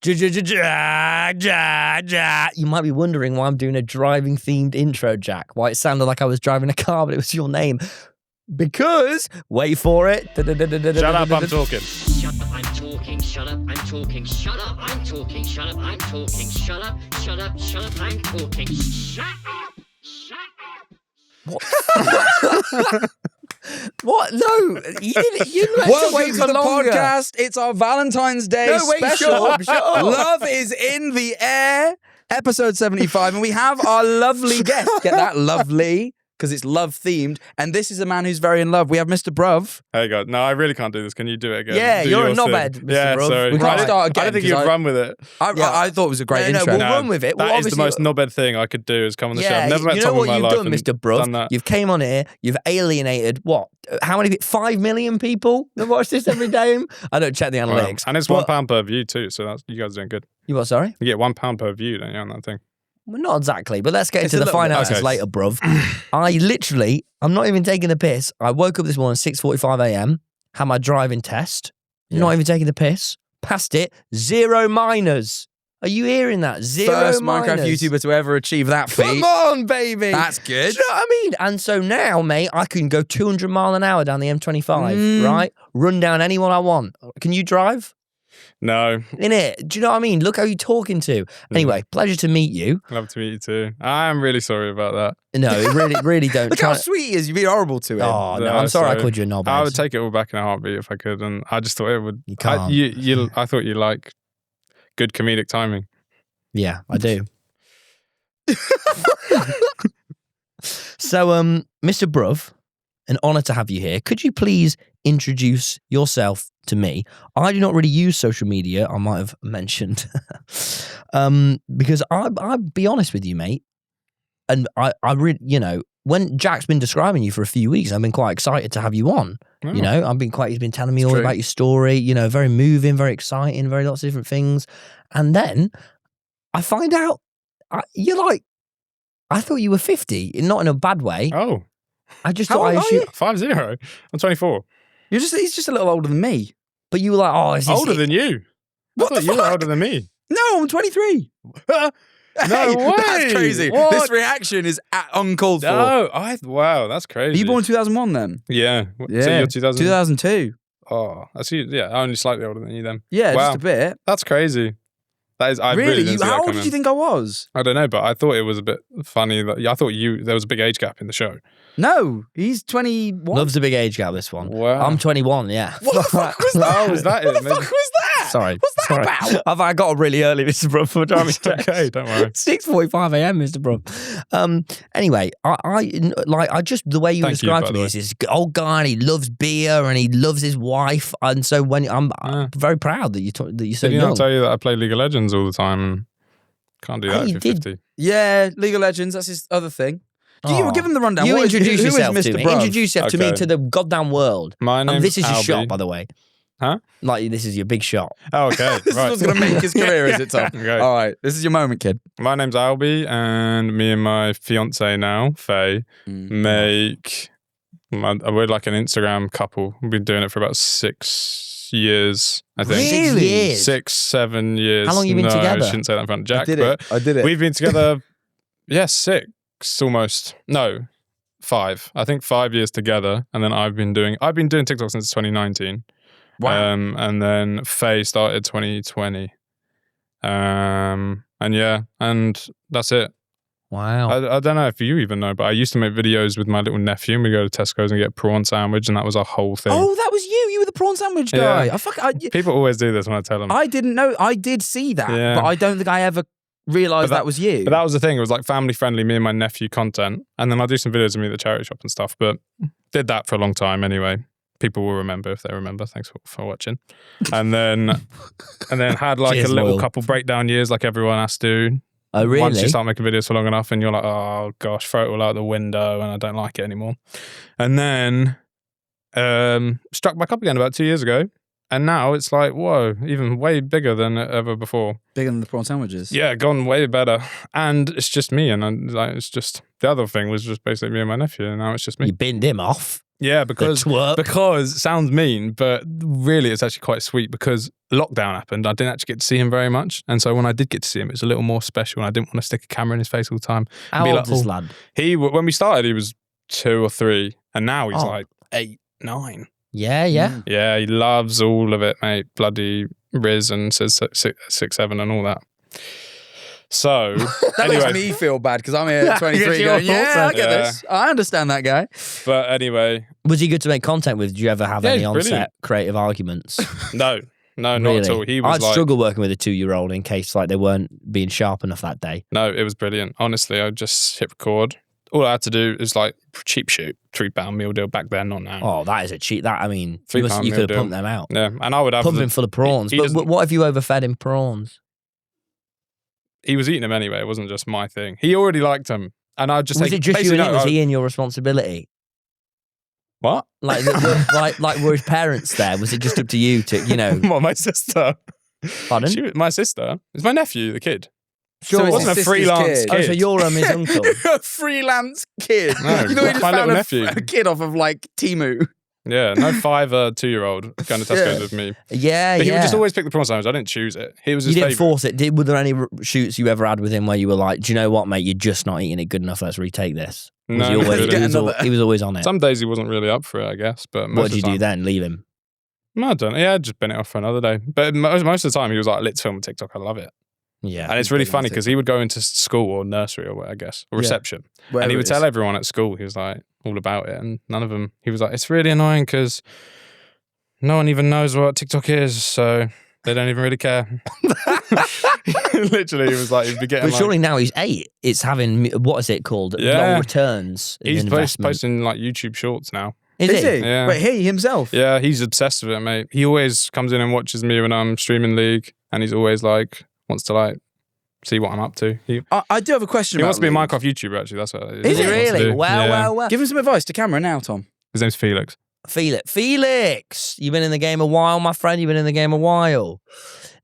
Jack. You might be wondering why I'm doing a driving themed intro, Jack. Why it sounded like I was driving a car, but it was your name. Because, wait for it. Shut up, I'm talking. Shut up, I'm talking. Shut up, I'm talking. Shut up, I'm talking. Shut up, I'm talking. Shut up, shut up, shut up, I'm talking. Shut up, shut up. What? What? No, you didn't. You had to Welcome wait to for the longer. podcast. It's our Valentine's Day No, wait, special. shut up. Love is in the air. Episode 75, and we have our lovely guest. Get that, lovely, because it's love themed. And this is a man who's very in love. We have Mr. Bruv. Hey God, no, I really can't do this. Can you do it again? Yeah, Do you're a your thing. knobhead, Mr. Yeah, Bruv. sorry. We can't start again, I don't think 'cause you'd run with it. I thought it was a great intro. We'll run with it. Well, That is the obviously- most knobhead thing I could do is come on the show. Yeah, I've never met you know Tom what in my you've life done, and Mr. Bruv? done that. You've came on here, you've alienated, what? How many? 5 million people that watch this every day? I don't check the analytics. And it's £1 per view too, so that's, you guys are doing good. You what, sorry? You get £1 per view, don't you, on that thing? Well, not exactly, but let's get It's into a the little bit. finances Okay. later, bruv. I'm not even taking the piss. I woke up this morning 6:45 a.m., had my driving test. Not even taking the piss. Passed it. 0 minors. Are you hearing that? 0 First minors. Minecraft YouTuber to ever achieve that feat. Come on, baby. That's Do good. you know what I mean? And so now, mate, I can go 200 mile an hour down the M25, right? Run down anyone I want. Can you drive? No. Innit? Do you know what I mean? Look how you're talking to. Anyway, pleasure to meet you. Love to meet you too. I am really sorry about that. No, really don't. Look how sweet he is. You've been horrible to him. Oh, no, No, I'm sorry I sorry. called you a knobhead. I would take it all back in a heartbeat if I could, and I just thought it would. You can't. I thought you like good comedic timing. Yeah, I do. So, Mr. Bruv, an honour to have you here. Could you please introduce yourself to me? I do not really use social media, I might have mentioned. Because I'll be honest with you, mate. And I really, you know, when Jack's been describing you for a few weeks, I've been quite excited to have you on. Oh. You know, he's been telling me all true. about your story, you know, very moving, very exciting, very lots of different things. And then I find out I thought you were 50, not in a bad way. Oh, I just How thought old I are assumed, you? 5-0. I'm 24. He's just a little older than me. but you were like, oh, is this Older than you. What I the thought you were fuck? older than me. No, I'm 23. No Hey, way. That's crazy. What? This reaction is uncalled for. No, wow, that's Are crazy. you born 2001 then? Yeah. Yeah. So you're 2000. 2002. Oh, I see. Yeah, only slightly older than you then. Yeah, Wow. just a bit. That's crazy. That is. I really, Really? didn't see that How old coming. did you think I was? I don't know, but I thought it was a bit funny that I thought there was a big age gap in the show. No, he's 21. Loves a big age gap, this one. Wow. I'm 21, yeah. What the fuck was that? Oh, is that What it? the fuck was that? Sorry. What's that Sorry. about? I got up really early, Mr. Bruv, for driving test. Okay, don't worry. 6:45 a.m., Mr. Bruv. Anyway, I just the way you Thank you, described by to the me way. is this old guy and he loves beer and he loves his wife, and so when I'm very proud that you're so Did he young. not tell you that I play League of Legends all the time and can't do Oh, that you if you're did. 50? Yeah, League of Legends, that's his other thing. Oh. Give him the rundown. You What is- introduce who is yourself to Mr. me. Bruv? Introduce yourself to me Okay. to the goddamn world. My name's This is your Albie. shot, by the way. Huh? Like this is your big shot. Oh, okay. This right. is what's going to make his career, is it, Tom? Okay. All right, this is your moment, kid. My name's Albie, and me and my fiance now, Faye, make. We're like an Instagram couple. We've been doing it for about 6 years, I think. Really? 6 years? 6, 7 years. How long you been no, together? I shouldn't say that in front of Jack, I but did it. we've been together, 6 almost. No, 5. I think 5 years together, and then I've been doing TikTok since 2019. Wow. And then Faye started 2020. And yeah, and that's it. Wow. I don't know if you even know, but I used to make videos with my little nephew, and we go to Tesco's and get a prawn sandwich, and that was our whole thing. Oh, that was you. You were the prawn sandwich guy. Yeah. People always do this when I tell them. I didn't know. I did see that, Yeah. but I don't think I ever realised that was you. But that was the thing. It was like family friendly, me and my nephew content. And then I'll do some videos of me at the charity shop and stuff. But did that for a long time anyway. People will remember if they remember. Thanks for watching. And then had like Cheers, a little Will. couple breakdown years like everyone has to. Oh, really? Once you start making videos for long enough and you're like, oh gosh, throw it all out the window and I don't like it anymore. And then struck back up again about 2 years ago. And now it's like, whoa, even way bigger than ever before. Bigger than the prawn sandwiches. Yeah, gone way better. And it's just me. And it's just, the other thing was just basically me and my nephew. And now it's just me. You binned him off. Yeah, because twerp. it sounds mean, but really it's actually quite sweet because lockdown happened. I didn't actually get to see him very much. And so when I did get to see him, it was a little more special and I didn't want to stick a camera in his face all the time. How be old like, is this lad? When we started, he was 2 or 3 and now he's like 8, 9. Yeah, yeah. Yeah, he loves all of it, mate. Bloody Riz and says 6, 7 and all that. So, That anyway. makes me feel bad because I'm here at 23 you're going, yeah, I get Yeah. this. I understand that guy. But anyway, Was he good to make contact with? Did you ever have any he's on-set brilliant. creative arguments? no, not Really? at all. He was I'd like, struggle working with a 2-year-old in case like they weren't being sharp enough that day. no, it was brilliant. Honestly, I just hit record. All I had to do is like cheap shoot, £3 meal deal back then, not now. Oh, that is a cheat. That, I mean, £3 you meal could have deal. pumped them out. Yeah, and I would have Pump him full of prawns. he But doesn't- what if you overfed him prawns? He was eating them anyway. It wasn't just my thing. He already liked them, and I just Was say, it just you basically, and him? no, Was he in your responsibility? what? Like, like were his parents there? Was it just up to you to, you know? What, my sister? Pardon? My sister. It's my nephew, the kid. Sure. So It it's wasn't his a freelance sister's kid. kid. Oh, so you're his uncle. A freelance kid. No, You know, he just my found little nephew. a kid off of like Temu. Yeah, no 5 2-year-old going to Tesco's Yeah. with me. Yeah, But he yeah. would just always pick the prawn sandwich. I didn't choose it. He was You his didn't favourite. force it. Were there any shoots you ever had with him where you were like, do you know what, mate? You're just not eating it good enough. Let's retake this. Was No, he, always, not really. he was always on it. Some days he wasn't really up for it, I guess. But most What of did you the do time, then? Leave him? I don't know. Yeah, I'd just bin it off for another day. But most of the time he was like, let's film a TikTok. I love it. Yeah. And it's really big on funny because he would go into school or nursery or what, I guess, or Yeah. reception. Wherever And he it would is. tell everyone at school, he was like, all about it. And none of them, he was like, it's really annoying because no one even knows what TikTok is. So they don't even really care. Literally, he was like, he'd be getting But surely now he's 8. It's having, what is it called? Yeah. Long returns. in he's investment. posting like YouTube shorts now. Is Is he? he? Yeah. Wait, he himself? Yeah, he's obsessed with it, mate. He always comes in and watches me when I'm streaming League, and he's always like wants to like see what I'm up to. He I do have a question he about wants to be a League. Minecraft YouTuber. Actually, that's what Is what he he wants to really? do. Well, Yeah. well. Give him some advice to camera now, Tom. His name's Felix. Felix, you've been in the game a while, my friend. You've been in the game a while.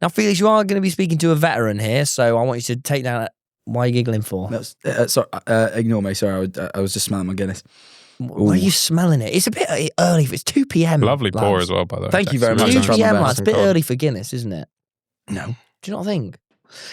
Now, Felix, you are going to be speaking to a veteran here, so I want you to take down. Why are you giggling for? That's, sorry, ignore me. Sorry, I was just smelling my Guinness. Why are you smelling it? It's a bit early. It's 2 p.m. Lovely lads. pour as well, by the way. Thank you Jackson. very much. 2 I'm trying my p.m. best. lads. It's a bit Cold. early for Guinness, isn't it? No. Do you not think?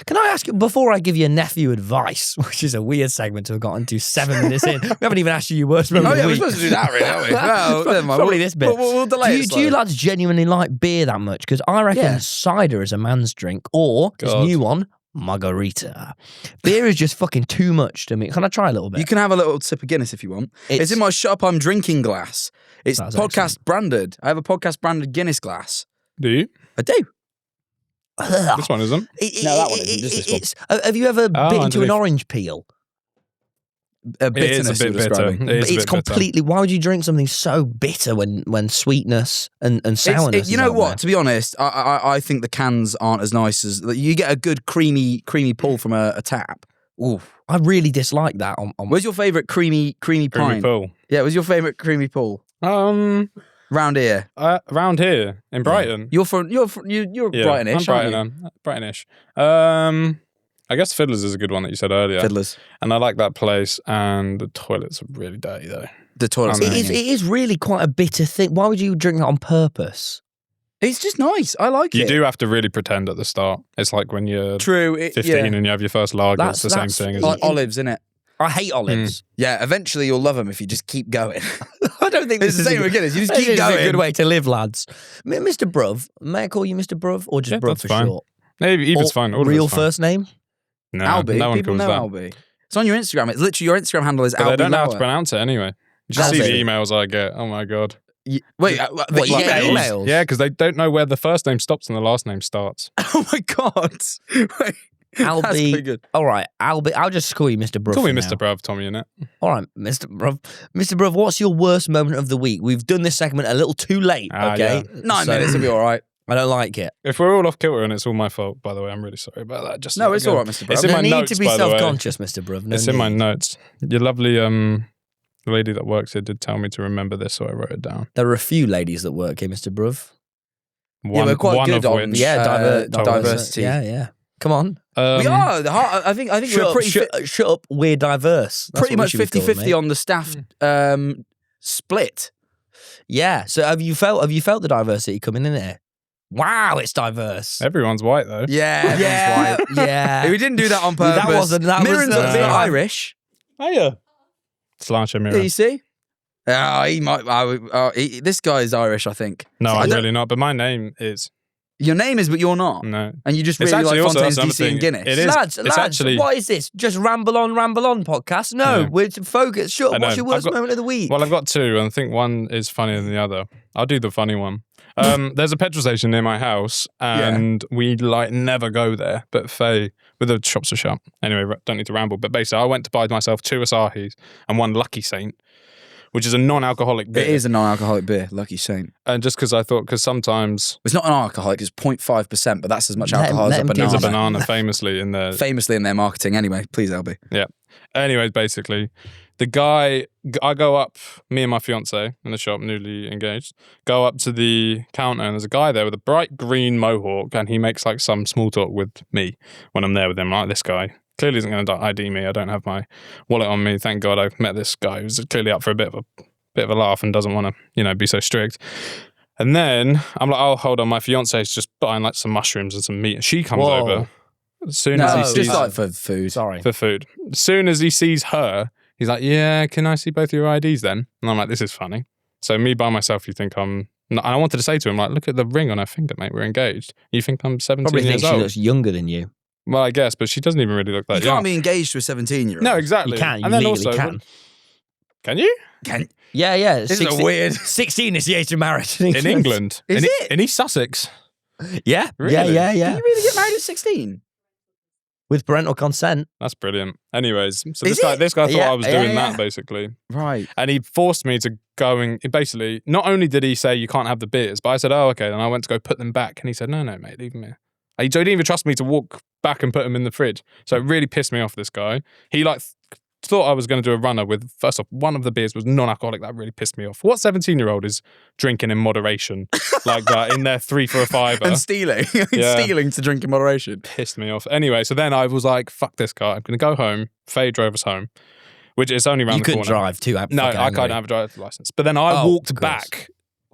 Can I ask you, before I give you nephew advice, which is a weird segment to have gotten to 7 minutes in, we haven't even asked you your worst moment Oh, of yeah, the we're week. supposed to do that, really, aren't we? Well, never mind. Probably this bit. We'll delay it Do you slightly. lads genuinely like beer that much? Because I reckon Yeah. cider is a man's drink, or this God. new one, margarita. Beer is just fucking too much to me. Can I try a little bit? You can have a little sip of Guinness if you want. It's in my Shut Up I'm Drinking glass. It's That's podcast excellent. branded. I have a podcast branded Guinness glass. Do you? I do. This one isn't. No, that one isn't, just this one. Have you ever bit into an underneath. orange peel? Bitterness it is a you're bit bitter. describing. It is a It's bit bitter. completely. Why would you drink something so bitter when sweetness and sourness? You is know out what? there? To be honest, I think the cans aren't as nice as you get a good creamy pull from a tap. Ooh. I really dislike that. On Where's your favourite creamy Creamy pint? pool. Yeah, where's your favourite creamy pull? Round here. Around here in Brighton. You're Brightonish, aren't you? Brightonish. I guess Fiddlers is a good one that you said earlier. Fiddlers. And I like that place, and the toilets are really dirty though. The toilets. Oh, are no. it is really quite a bitter thing. Why would you drink that on purpose? It's just nice. I like You it. do have to really pretend at the start. It's like when you're True. 15 and you have your first lager. That's- It's the same that's- thing. it- Isn't Like it? olives, innit? I hate olives. Yeah, eventually you'll love them if you just keep going. I don't think It's this the is same a- with Guinness. You just this keep is going. a good way to live, lads. Mr. Bruv, may I call you Mr. Bruv or just Yeah, Bruv that's for fine. short? Maybe either's Or fine. All real of it's fine. first name? No, Albie. no one People calls know that. Albie. It's on your Instagram. It's literally your Instagram handle is But Albie they don't know how to Lower. pronounce it anyway. You just see Albie. the emails I get. Oh my God. Wait, What, you get emails? emails? Yeah, because they don't know where the first name stops and the last name starts. Oh my god! Wait, that's quite Albie. good. All right, Albie. I'll just call you Mr. Bruv. Call me for Mr. now. Bruv, TommyInnit. All right, Mr. Bruv. Mr. Bruv, what's your worst moment of the week? We've done this segment a little too late, okay? 9 So, minutes will be all right. I don't like it. If we're all off kilter and it's all my fault, by the way, I'm really sorry about that. Just No, let it's it go. all right, Mr. Bruv. It's in No my need notes, to be by the way. self-conscious, Mr. Bruv. No It's in my need. notes. Your lovely lady that works here did tell me to remember this, so I wrote it down. There are a few ladies that work here, Mr. Bruv. One, we're quite one good of on which. diversity. Yeah. Come on. We are. I think we're Shut up, pretty shut up. We're diverse. That's pretty what we much should be called, 50-50 mate. on the staff split. Yeah. So have you felt the diversity coming in there? Wow, it's diverse. Everyone's white though. Yeah, Yeah, everyone's white. yeah. We didn't do that on purpose. That wasn't. That Mirren's was a bit Irish. Oh yeah. Sláinte Yeah, Mirren. you see? He might. This guy is Irish, I think. No, I I'm don't- really not. But my name is. Your name is, but you're not. No. And you just It's really like actually also Fontaine's that's DC and another thing. Guinness. It is. Lads, It's actually- what is this? Just ramble on podcast? No, Yeah. we're to focus. Sure, I know. what's your worst I've got- moment of the week? Well, I've got two, and I think one is funnier than the other. I'll do the funny one. There's a petrol station near my house, and we like never go there. But Faye, with the shops are shut. Anyway, don't need to ramble. But basically, I went to buy myself 2 Asahis and 1 Lucky Saint, which is a non-alcoholic beer. It is a non-alcoholic beer, Lucky Saint. And just because I thought, because sometimes It's not an alcoholic, it's 0.5%, but that's as much Let alcohol as a him get there's banana. a banana famously in there. Famously in their marketing anyway. Please, LB. Anyways, basically, the guy, I go up, me and my fiance in the shop, newly engaged, go up to the counter and there's a guy there with a bright green mohawk and he makes like some small talk with me when I'm there with him. Like, this guy clearly isn't going to ID me. I don't have my wallet on me. Thank God I've met this guy who's clearly up for a bit of a laugh and doesn't want to, be so strict. And then I'm like, oh, hold on, my fiance's just buying like some mushrooms and some meat. And she comes Whoa. over. As soon No, as he it's sees just like for food. Sorry. for food. As soon as he sees her, he's like, yeah, can I see both your IDs then? And I'm like, this is funny. So me by myself, you think I'm... And I wanted to say to him, like, look at the ring on her finger, mate. We're engaged. You think I'm 17 Probably years thinks she old? looks younger than you. Well, I guess, but she doesn't even really look You that can't young. be engaged to a 17-year-old. No, exactly. You can. You and then legally also, can. Can you? Yeah, yeah. This is a weird... 16 is the age of marriage In England. Is in, it? In East Sussex. Yeah, Really? yeah. Can you really get married at 16? With parental consent. That's brilliant. Anyways, so Is this guy thought Yeah, I was yeah, doing yeah. that, basically. Right. And he forced me to go and basically, not only did he say you can't have the beers, but I said, oh, okay. Then I went to go put them back. And he said, no, mate, leave them here. He didn't even trust me to walk back and put them in the fridge. So it really pissed me off, this guy. He thought I was going to do a runner with, first off, one of the beers was non-alcoholic. That really pissed me off. What 17-year-old is drinking in moderation like that in their 3 for a fiver? And stealing. Yeah. Stealing to drink in moderation. Pissed me off. Anyway, so then I was like, fuck this guy. I'm going to go home. Faye drove us home, which is only around You the couldn't corner. drive too. No, I can't have a driver's license. But then I Oh, walked of course. back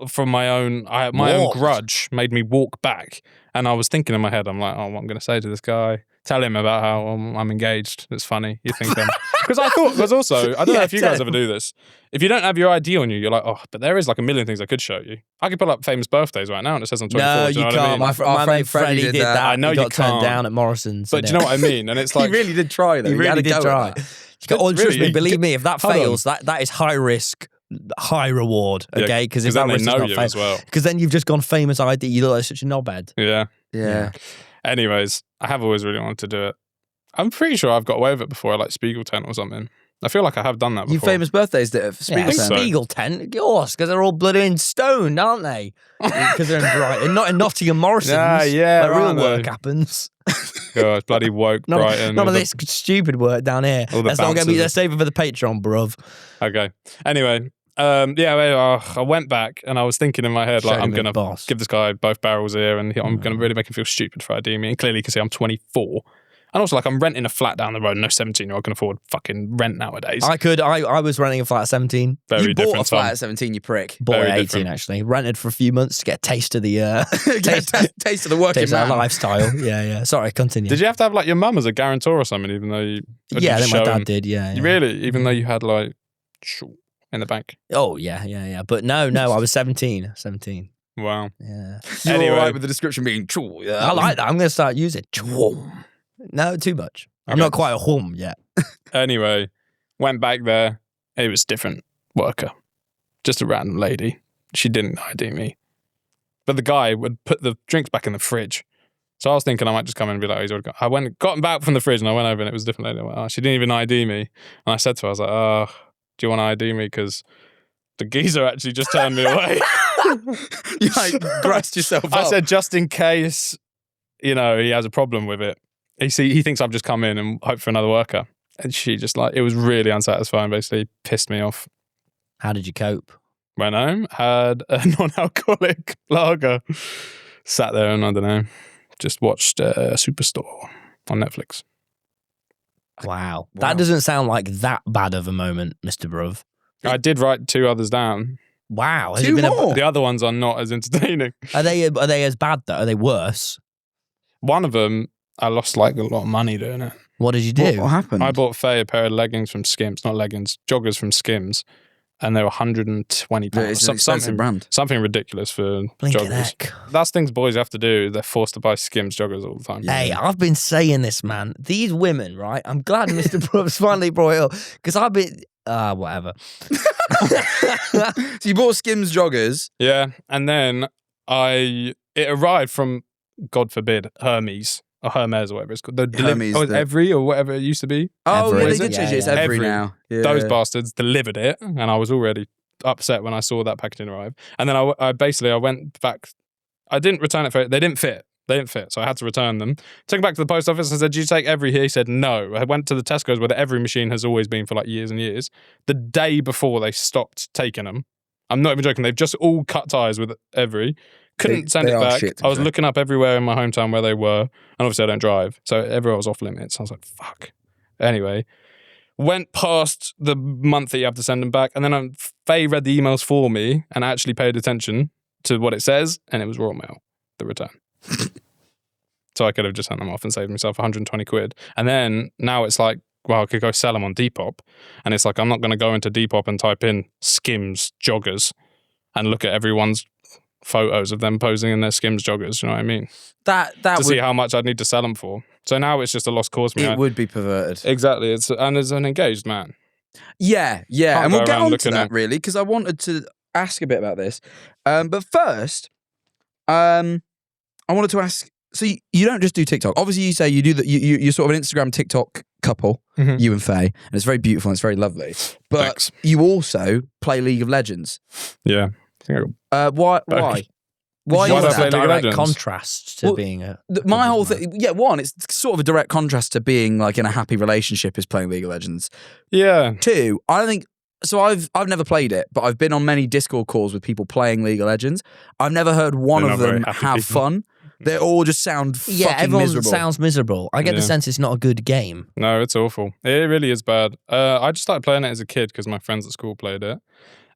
from my own. My own Walked? grudge made me walk back, and I was thinking in my head, I'm like, oh, what I'm going to say to this guy? Tell him about how I'm engaged. It's funny. You think because I thought because also I don't know if you guys ever do this. If you don't have your ID on you, you're like, oh, but there is like a million things I could show you. I could pull up famous birthdays right now, and it says I'm 24. No, do you you know what I can't. mean? My friend mate Freddie Freddie did did that. that. I know He you got turned can't. down at Morrison's. But do you know what I mean? And it's like he really did try, though. He really had a did go at try. that. Oh, trust me, Really? believe me, if that Hold on. fails, that is high risk, high reward. Yeah, Okay, because if that then they risk does know not you fail, as well. because then you've just gone famous ID. You look like such a knobhead. Yeah. Yeah. Anyways, I have always really wanted to do it. I'm pretty sure I've got away with it before, like Spiegel tent or something. I feel like I have done that before. You famous birthdays did it for Yeah, Spiegel so. Tent. Spiegel tent, of course, because they're all bloody in stone, aren't they? Because they're in Brighton, not in Nottingham Morrison's. Yeah, where real aren't they? work happens. God, bloody woke None, Brighton. none all of the- this stupid work down here. all the Let's not get me. bouncers. Let's save it for the Patreon, bruv. Okay. Anyway, I went back and I was thinking in my head, like, Showed I'm him going his to boss. give this guy both barrels here and I'm going to really make him feel stupid for ID me. And clearly, you can see I'm 24. And also, like, I'm renting a flat down the road. No 17-year-old can afford fucking rent nowadays. I was renting a flat at 17. Very You bought different a flat Tom. at 17, you prick. Bought Very at 18 different. actually. Rented for a few months to get a taste of the Taste of the working taste of man. our lifestyle. Yeah. Sorry, continue. Did you have to have, like, your mum as a guarantor or something, even though you... or did Yeah, I you think my show dad him? did. Yeah. You really? Even though you had, like, in the bank? Oh yeah. But no, I was 17. 17. Wow. Yeah. You're Anyway. all right with the description being true. Yeah. I like that. I'm going to start using it. No, too much. I'm Okay. not quite a hum yet. Anyway, went back there. It was different worker. Just a random lady. She didn't ID me. But the guy would put the drinks back in the fridge. So I was thinking I might just come in and be like, oh, he's already got... I got him back from the fridge and I went over and it was a different lady. I went, oh, she didn't even ID me. And I said to her, I was like, oh, do you want to ID me? Because the geezer actually just turned me away. You like grassed yourself up. I said, just in case, he has a problem with it. He thinks I've just come in and hope for another worker. And she just it was really unsatisfying, basically. Pissed me off. How did you cope? Went home, had a non-alcoholic lager. Sat there and, I don't know, just watched Superstore on Netflix. Wow. Wow. That doesn't sound like that bad of a moment, Mr. Bruv. I did write 2 others down. Wow. Has it 2 been more. The other ones are not as entertaining. Are they as bad though? Are they worse? One of them, I lost like a lot of money doing it. What did you do? What happened? I bought Faye a pair of leggings from Skims, not leggings, joggers from Skims, and they were £120. It's an expensive brand. Something ridiculous for Blinking joggers. heck. That's things boys have to do. They're forced to buy Skims joggers all the time. Hey, I've been saying this, man. These women, right? I'm glad Mr. Brooks finally brought it up because I've been. Whatever. So you bought Skims joggers. Yeah, and then it arrived from, God forbid, Hermes or Hermes or whatever it's called. Hermes, Every or whatever it used to be. Oh, Every. yeah, they Is did it? change it. It's Yeah, yeah. every Every. now. Yeah. Those bastards delivered it, and I was already upset when I saw that packaging arrive. And then I went back. I didn't return it for it. They didn't fit. So I had to return them. Took it back to the post office and said, "Did you take every here?" He said, "No." I went to the Tesco's where the every machine has always been for like years and years. The day before they stopped taking them, I'm not even joking. They've just all cut ties with every. Couldn't send they it are back. shit, to be I was fair. looking up everywhere in my hometown where they were, and obviously I don't drive, so everywhere was off limits. I was like, "Fuck." Anyway, went past the month that you have to send them back, and then Faye read the emails for me and actually paid attention to what it says, and it was raw mail, the return. So I could have just sent them off and saved myself 120 quid. And then now it's like, well, I could go sell them on Depop. And it's like, I'm not going to go into Depop and type in Skims joggers and look at everyone's photos of them posing in their Skims joggers. You know what I mean? That To would, see how much I'd need to sell them for. So now it's just a lost cause for me. it would be perverted. Exactly. It's as an engaged man. Yeah, Can't and go we'll get around on to looking that at- really because I wanted to ask a bit about this. But first, I wanted to ask. So you don't just do TikTok. Obviously, you say you do that. You're sort of an Instagram TikTok couple, Mhm. you and Faye, and it's very beautiful and it's very lovely. But Thanks. you also play League of Legends. Yeah. I think I got Why? Okay. Why? Why Why do is I What's play that League of direct Legends? contrast to Well, being a... My whole thing, one, it's sort of a direct contrast to being like in a happy relationship is playing League of Legends. Yeah. Two, I don't think so. I've never played it, but I've been on many Discord calls with people playing League of Legends. I've never heard one They're of not very them happy have people. fun. They all just sound Yeah, fucking everyone miserable. sounds miserable. I get the Yeah. sense it's not a good game. No, it's awful. It really is bad. I just started playing it as a kid because my friends at school played it.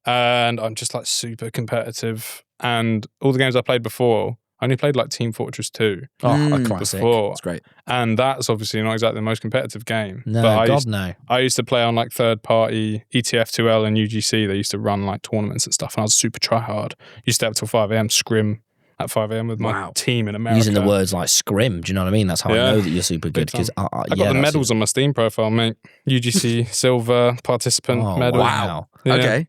And I'm just like super competitive. And all the games I played before, I only played like Team Fortress 2 Oh, a Mm. classic. before. It's great. And that's obviously not exactly the most competitive game. No, but God, no. I used to play on like third party ETF2L and UGC. They used to run like tournaments and stuff. And I was super try hard. Used to stay up till 5 a.m. scrim at 5 a.m. with my Wow. team in America. Using the words like scrim, do you know what I mean? That's how Yeah. I know that you're super good. Big time. Because I got the medals on my Steam profile, mate. UGC silver participant Oh, medal. wow. Yeah. Okay,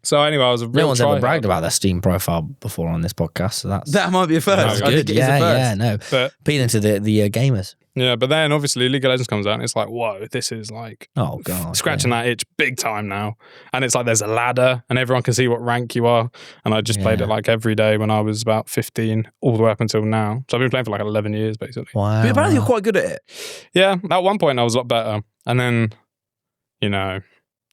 So anyway, I was a real No one's ever tryhard. bragged about their Steam profile before on this podcast, so that's that might be a first. That's I good. think it is a Yeah, first. yeah, no. But Appealing to the gamers. yeah, but then obviously League of Legends comes out and it's like, whoa, this is like Oh, God. scratching that itch big time now. And it's like there's a ladder and everyone can see what rank you are. And I just played Yeah. it like every day when I was about 15 all the way up until now. So I've been playing for like 11 years basically. Wow. But apparently you're wow. quite good at it. Yeah, at one point I was a lot better. And then, you know,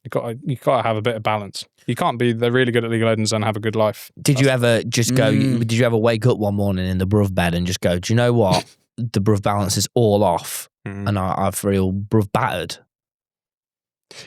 you gotta have a bit of balance. You can't be really good at League of Legends and have a good life. Did you ever just go, Mm. did you ever wake up one morning in the Bruv bed and just go, do you know what? The Bruv balance is all off Mm. and I feel Bruv battered,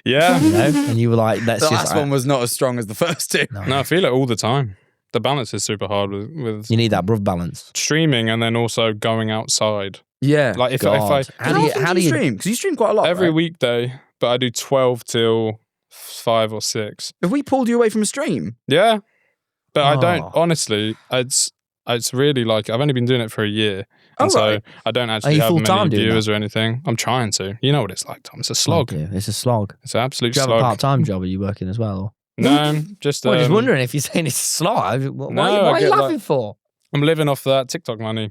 Yeah. you know? And you were like, let's The just... last one was not as strong as the first two. No, I feel it all the time. The balance is super hard with You need that Bruv balance. streaming and then also going outside. Yeah. Like if God. I How do you stream? Because you stream quite a lot. every right? weekday, but I do 12 till 5 or 6. Have we pulled you away from a stream? Yeah, but I don't Oh. honestly. It's really like I've only been doing it for a year, and so Alright. I don't actually you have full-time many doing viewers or anything. I'm trying to. You know what it's like, Tom. It's a slog. Oh, dear, it's a slog. It's an absolute Do you have a slog. part-time job? Are you working as well? Or? No, just Well, just um, wondering if you're saying it's a slog. Why, No, why I are you get, laughing like- for? I'm living off that TikTok money.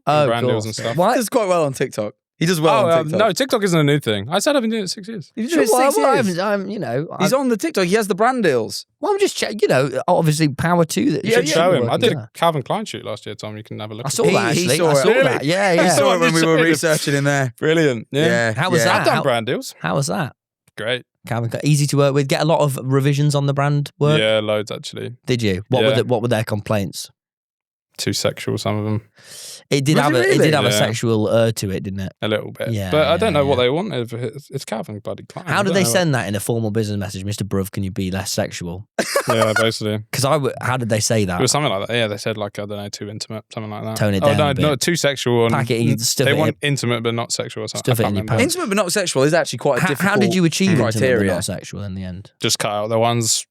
Oh, brand of deals course. and stuff. He Why? does quite well on TikTok. He does well on TikTok. No, TikTok isn't a new thing. I said I've been doing it 6 years. He's Sure, doing it 6 years. you know, He's on the TikTok. He has the brand deals. well, I'm just checking, you know, obviously power to that. You Yeah, should yeah. show him. I Working, did yeah. a Calvin Klein shoot last year, Tom. You can have a look. I at saw it. that He actually. saw I it. saw Really? that. Yeah, He yeah. saw it when we were Showed us. researching in there. Brilliant. Yeah. How was yeah. that? I've done How- brand deals. How was that? Great. Calvin Klein, easy to work with. Get a lot of revisions on the brand work. Yeah, loads actually. Did you? Yeah. What were their complaints? too sexual. Some of them It did Was have it it did really? have a Yeah. sexual to it, didn't it? a little bit. Yeah, but I don't know what yeah. they wanted. It's Calvin bloody Klein. How I did don't they know send that in a formal business message? Mr. Bruv, can you be less sexual? Yeah, basically. Because how did they say It that? was something like that. Yeah, they said like, I don't know, too intimate, something like that. Tone it Oh down no, a bit. not too sexual. And Pack it in, stuff they it want intimate but not sexual or something. Stuff I it can't in your remember. pants. Intimate but not sexual is actually quite a difficult How did you achieve intimate but criteria. not sexual in the end? Just cut out the ones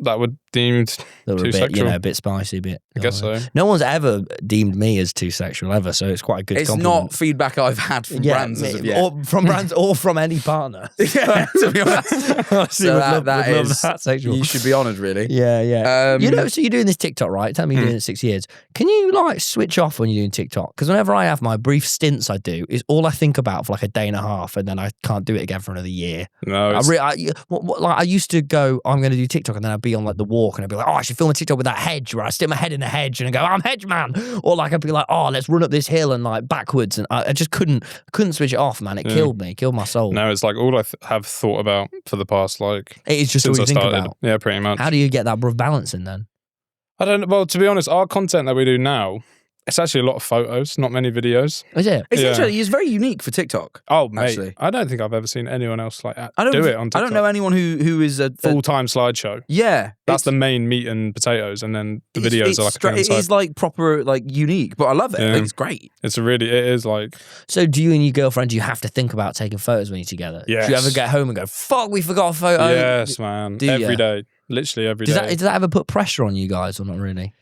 that were deemed. They were Too a bit, sexual. a bit spicy, a bit. I guess so. No one's ever deemed me as too sexual ever, so it's quite a good It's compliment. not feedback I've had from brands as of yet. or from brands or from any partner. Yeah, to be honest. Honestly, So would that love is- that sexual. You should be honoured, really. Yeah. Um, So you're doing this TikTok, right? Tell me you're doing it 6 years. Can you like switch off when you're doing TikTok? Because whenever I have my brief stints, I do is all I think about for like a day and a half, and then I can't do it again for another year. No, it's, I used to go, I'm going to do TikTok, and then I'd be on like the walk, and I'd be like, oh, I should film a TikTok with that hedge, where I stick my head in the hedge and I go, I'm hedge man, or like I'd be like, oh, let's run up this hill and like backwards, and I just couldn't switch it off, man. It killed me, killed my soul. no, it's like all I have thought about for the past like It is just all since you I think started. about. Yeah, pretty much. How do you get that bruv balancing then? I don't know. Well, to be honest, our content that we do now, it's actually a lot of photos, not many videos. Is it? It's Yeah. interesting. It's very unique for TikTok. Oh, mate, Actually. I don't think I've ever seen anyone else like I don't do it on TikTok. I don't know anyone who is a Full-time slideshow. yeah. That's it's- the main meat and potatoes, and then the it's- videos it's are like a thing on the it side. is like proper like unique, but I love it. Yeah. Like, it's great. It is like So do you and your girlfriend, do you have to think about taking photos when you're together? Yes. Do you ever get home and go, fuck, we forgot a photo? yes, man, do ya? every day, literally every day. Does that ever put pressure on you guys or not really?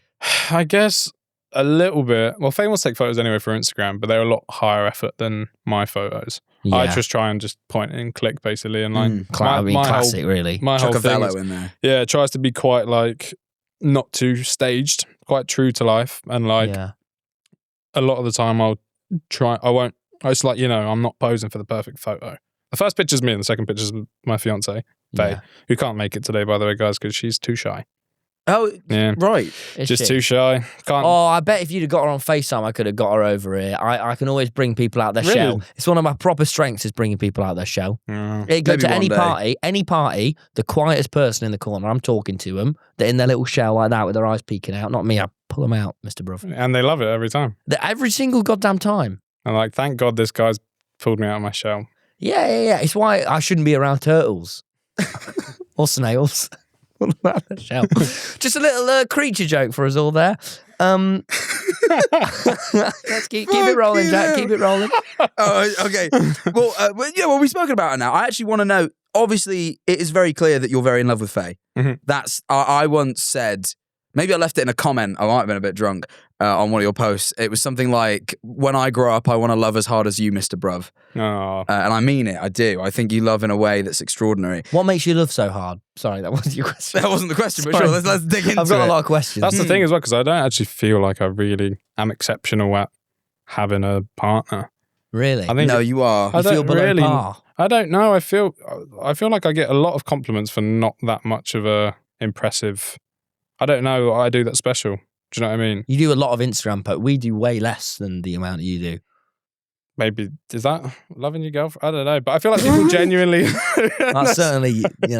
I guess a little bit. Well, Faye wants to take photos anyway for Instagram, but they're a lot higher effort than my photos. I just try and just point and click basically, and like classic, really. my Chuck whole a thing velo is, in there. yeah, it tries to be quite like not too staged, quite true to life, and like Yeah. a lot of the time I won't. It's like, I'm not posing for the perfect photo. The first picture's me, and the second picture's my fiance Faye, Yeah. who can't make it today, by the way, guys, because she's too shy. Oh, Yeah, right. Is just she? too shy. Can't. Oh, I bet if you'd have got her on FaceTime, I could have got her over here. I can always bring people out their Really? shell. It's one of my proper strengths is bringing people out their shell. Yeah. It go Maybe to one any party, the quietest person in the corner, I'm talking to them. They're in their little shell like that with their eyes peeking out. Not me, I pull them out, Mr. Bruv. And they love it every time. Every single goddamn time. And like, thank God this guy's pulled me out of my shell. Yeah. It's why I shouldn't be around turtles or snails. Shell. Just a little creature joke for us all there. Let's keep it rolling, Jack. Keep it rolling. Oh, okay. Well, we've spoken about it now. I actually want to know. Obviously, it is very clear that you're very in love with Faye. Mhm. That's. I once said. Maybe I left it in a comment. I might have been a bit drunk on one of your posts. It was something like, "When I grow up, I want to love as hard as you, Mr. Bruv." Oh, And I mean it. I do. I think you love in a way that's extraordinary. What makes you love so hard? Sorry, that wasn't your question. That wasn't the question, but Sorry. sure. Let's dig into I've got it. a lot of questions. that's the thing as well, because I don't actually feel like I really am exceptional at having a partner. Really? I think No, you are. I You feel don't below really. par. I don't know. I feel like I get a lot of compliments for not that much of a impressive. I don't know what I do that's special. Do you know what I mean? You do a lot of Instagram posts. We do way less than the amount you do. Maybe is that loving your girlfriend? I don't know, but I feel like people genuinely. That's certainly, But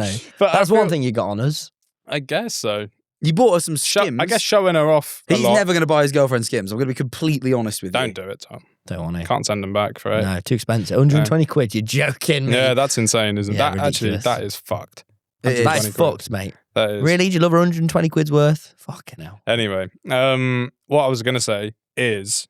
that's I one feel- thing you got on us. I guess so. You bought us some Skims. I guess showing her off. He's a lot. never going to buy his girlfriend Skims. I'm going to be completely honest with you. Don't do it, Tom. Don't want to. Can't send them back for it. No, too expensive. 120 quid. You're joking me. Yeah, that's insane, isn't it? Yeah, That actually, ridiculous. that is fucked. It is. That is 120 quid. fucked, mate. That is. Really? Do you love 120 quid's worth? Fucking hell. Anyway, what I was gonna say is,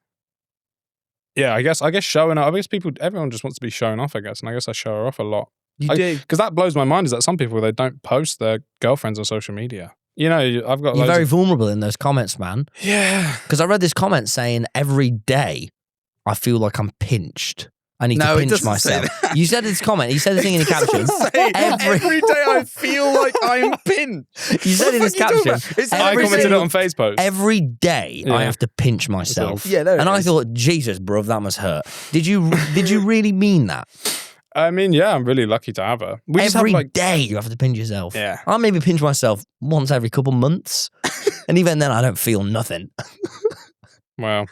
yeah, I guess showing off. I guess everyone just wants to be shown off. I guess, and I guess I show her off a lot. You do. Because that blows my mind. Is that some people they don't post their girlfriends on social media. I've got. You're loads very of, vulnerable in those comments, man. yeah. Because I read this comment saying every day I feel like I'm pinched. I need No, to it pinch doesn't say myself. that. You said this comment. You said the thing in your caption. Every day I feel like I'm pinched. You said in this caption. It's I every commented it single- on Faye's post. Every day Yeah. I have to pinch myself. Yeah, there it and I is. thought, Jesus, bruv, that must hurt. Did you really mean that? I mean, yeah, I'm really lucky to have her. We just have Every like, day you have to pinch yourself. yeah. I maybe pinch myself once every couple months. And even then I don't feel nothing. Well,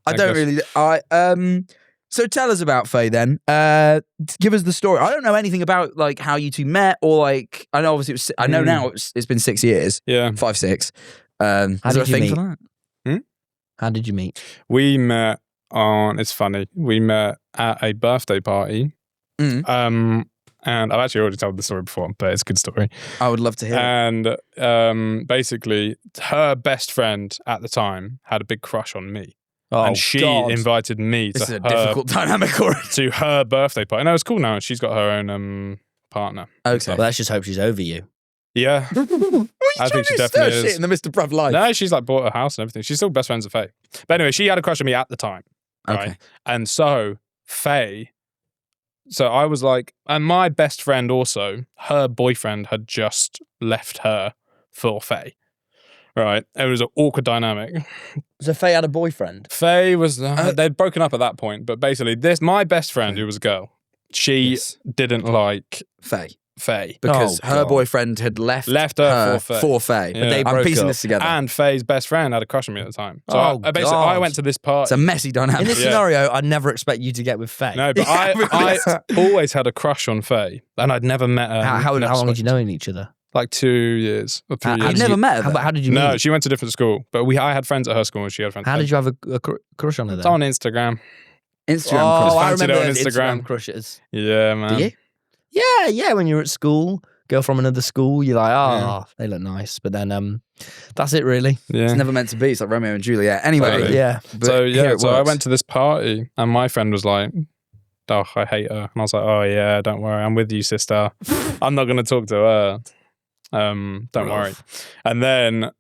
I I don't guess- really. So tell us about Faye then. Give us the story. I don't know anything about like how you two met or like. I know obviously I know now it's been 6 years, yeah. 5, 6. How Is there a did you thing meet? for that? How did you meet? We met it's funny. We met at a birthday party. Mm. And I've actually already told the story before, but it's a good story. I would love to hear it. And basically, her best friend at the time had a big crush on me. Oh, and she God. invited me This is to a difficult dynamic already. to her birthday party. No, it's cool now. She's got her own partner. Okay. Well, let's just hope she's over you. Yeah. I think she definitely is. Shit in the Mr. Bruv life. No, she's like bought a house and everything. She's still best friends with Faye. But anyway, she had a crush on me at the time. Right? Okay. And so Faye, so I was like, and my best friend also, her boyfriend had just left her for Faye. Right. It was an awkward dynamic. So Faye had a boyfriend? Faye was, they'd broken up at that point. But basically, my best friend, who was a girl, she didn't like Faye. Because her boyfriend had left her for Faye. Yeah. But they I'm broke piecing up. this together. And Faye's best friend had a crush on me at the time. So Oh, basically, God. I went to this party. It's a messy dynamic. In this scenario, I'd never expect you to get with Faye. No, but I always had a crush on Faye, and I'd never met her. How long had you known each other? Like 2 years or 3 How years. You've never met her? How did you meet? No, she went to different school, but I had friends at her school, and she had friends. How did you have a crush on her then? It's on Instagram. Instagram Oh, crush. I Fancied remember her on those Instagram. Instagram crushes. Yeah, man. Do you? Yeah. When you're at school, girl from another school, you're like, they look nice. But then that's it, really. Yeah. It's never meant to be. It's like Romeo and Juliet. Anyway. Totally. Yeah. But So here it I works. went to this party, and my friend was like, "Oh, I hate her," and I was like, "Oh yeah, don't worry, I'm with you, sister. I'm not gonna talk to her. Don't worry." And then,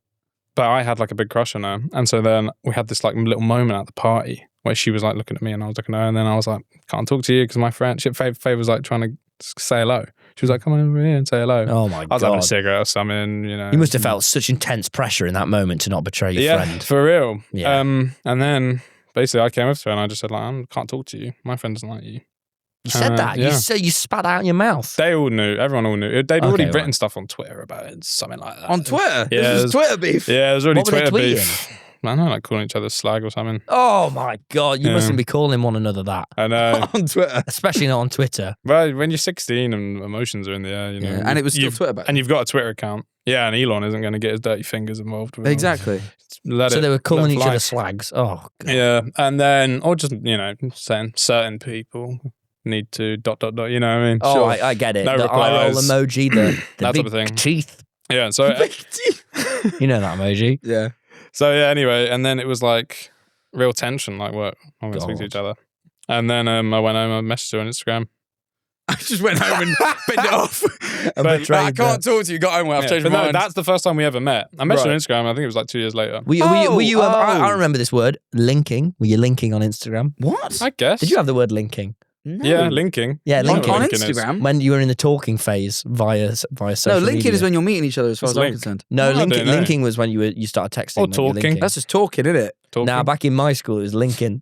but I had like a big crush on her, and so then we had this like little moment at the party where she was like looking at me, and I was looking at her, and then I was like, "Can't talk to you because my friend." Faye was like trying to say hello. She was like, "Come on over here and say hello." Oh my I was having a God. cigarette or something, you know. You must have felt such intense pressure in that moment to not betray your friend. for real. Yeah. And then basically I came up to her and I just said like, "I can't talk to you. My friend doesn't like you." You said that. yeah. You spat out your mouth. They all knew. Everyone all knew. They'd already Okay, written right. stuff on Twitter about it, something like that. On Twitter? Yeah, This is Twitter beef? Yeah, there was already What were they Twitter tweeting? beef. I don't know, like calling each other slag or something. Oh my God. You Yeah. mustn't be calling one another that. I know. On Twitter. Especially not on Twitter. Well, when you're 16 and emotions are in the air, you know. Yeah. And it was still you've- Twitter back then. And you've got a Twitter account. Yeah, and Elon isn't going to get his dirty fingers involved with it. Exactly. So they were calling each fly. other slags. Oh, God. Yeah, and then, or just, you know, saying certain people need to ... you know what I mean? Oh, Sure. I get it. No the eye roll replies. emoji, the That big type of thing. teeth. Yeah, so You know that emoji. Yeah. So yeah, anyway, and then it was like real tension, like what? I'm going to speak to God. each other. And then I went home and messaged her on Instagram. I just went home and bent it off. But- I can't talk to you. Got home. I've Yeah, changed but my no, mind. that's the first time we ever met. I messaged her on Right. Instagram, I think it was like 2 years later. Were you, I remember this word, linking. Were you linking on Instagram? What? I guess. Did you have the word linking? No. Yeah, linking. Yeah, I know linking. what On linking is. Instagram? When you were in the talking phase via social No, linking media. is when you're meeting each other as far It's as I'm link. concerned. No, Oh, I linking, don't know. linking was when you started texting. Or when you were talking. linking. That's just talking, isn't it? Talking. Now, back in my school, it was linking.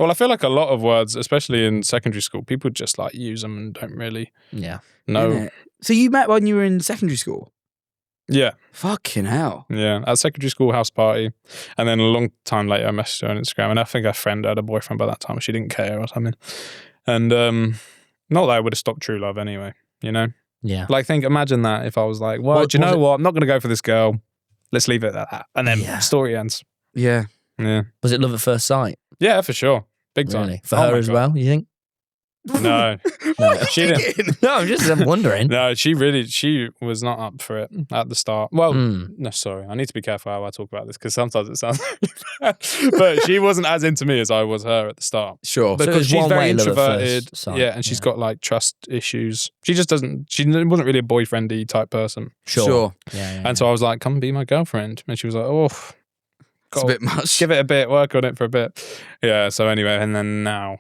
Well, I feel like a lot of words, especially in secondary school, people just like use them and don't really Yeah. know. Innit? So you met when you were in secondary school? Yeah. Fucking hell. Yeah, at secondary school house party. And then a long time later, I messaged her on Instagram. And I think her friend had a boyfriend by that time. She didn't care or something. And not that I would have stopped true love anyway, you know? Yeah. Like, imagine that if I was like, well, do you know what? I'm not going to go for this girl. Let's leave it at that. And then Yeah. story ends. Yeah. Yeah. Was it love at first sight? Yeah, for sure. Big time. Really? For Oh her my as God. well, you think? No. She didn't. No, I'm wondering. No, she was not up for it at the start. Well, no, sorry. I need to be careful how I talk about this because sometimes it sounds really bad. But she wasn't as into me as I was her at the start. Sure. But- Because it's she's one very way love at first introverted. sight, Yeah, and she's yeah. got like trust issues. She wasn't really a boyfriendy type person. Sure. Yeah, And so I was like, come be my girlfriend. And she was like, oh, It's a bit much. give it a bit, work on it for a bit. Yeah, so anyway, and then now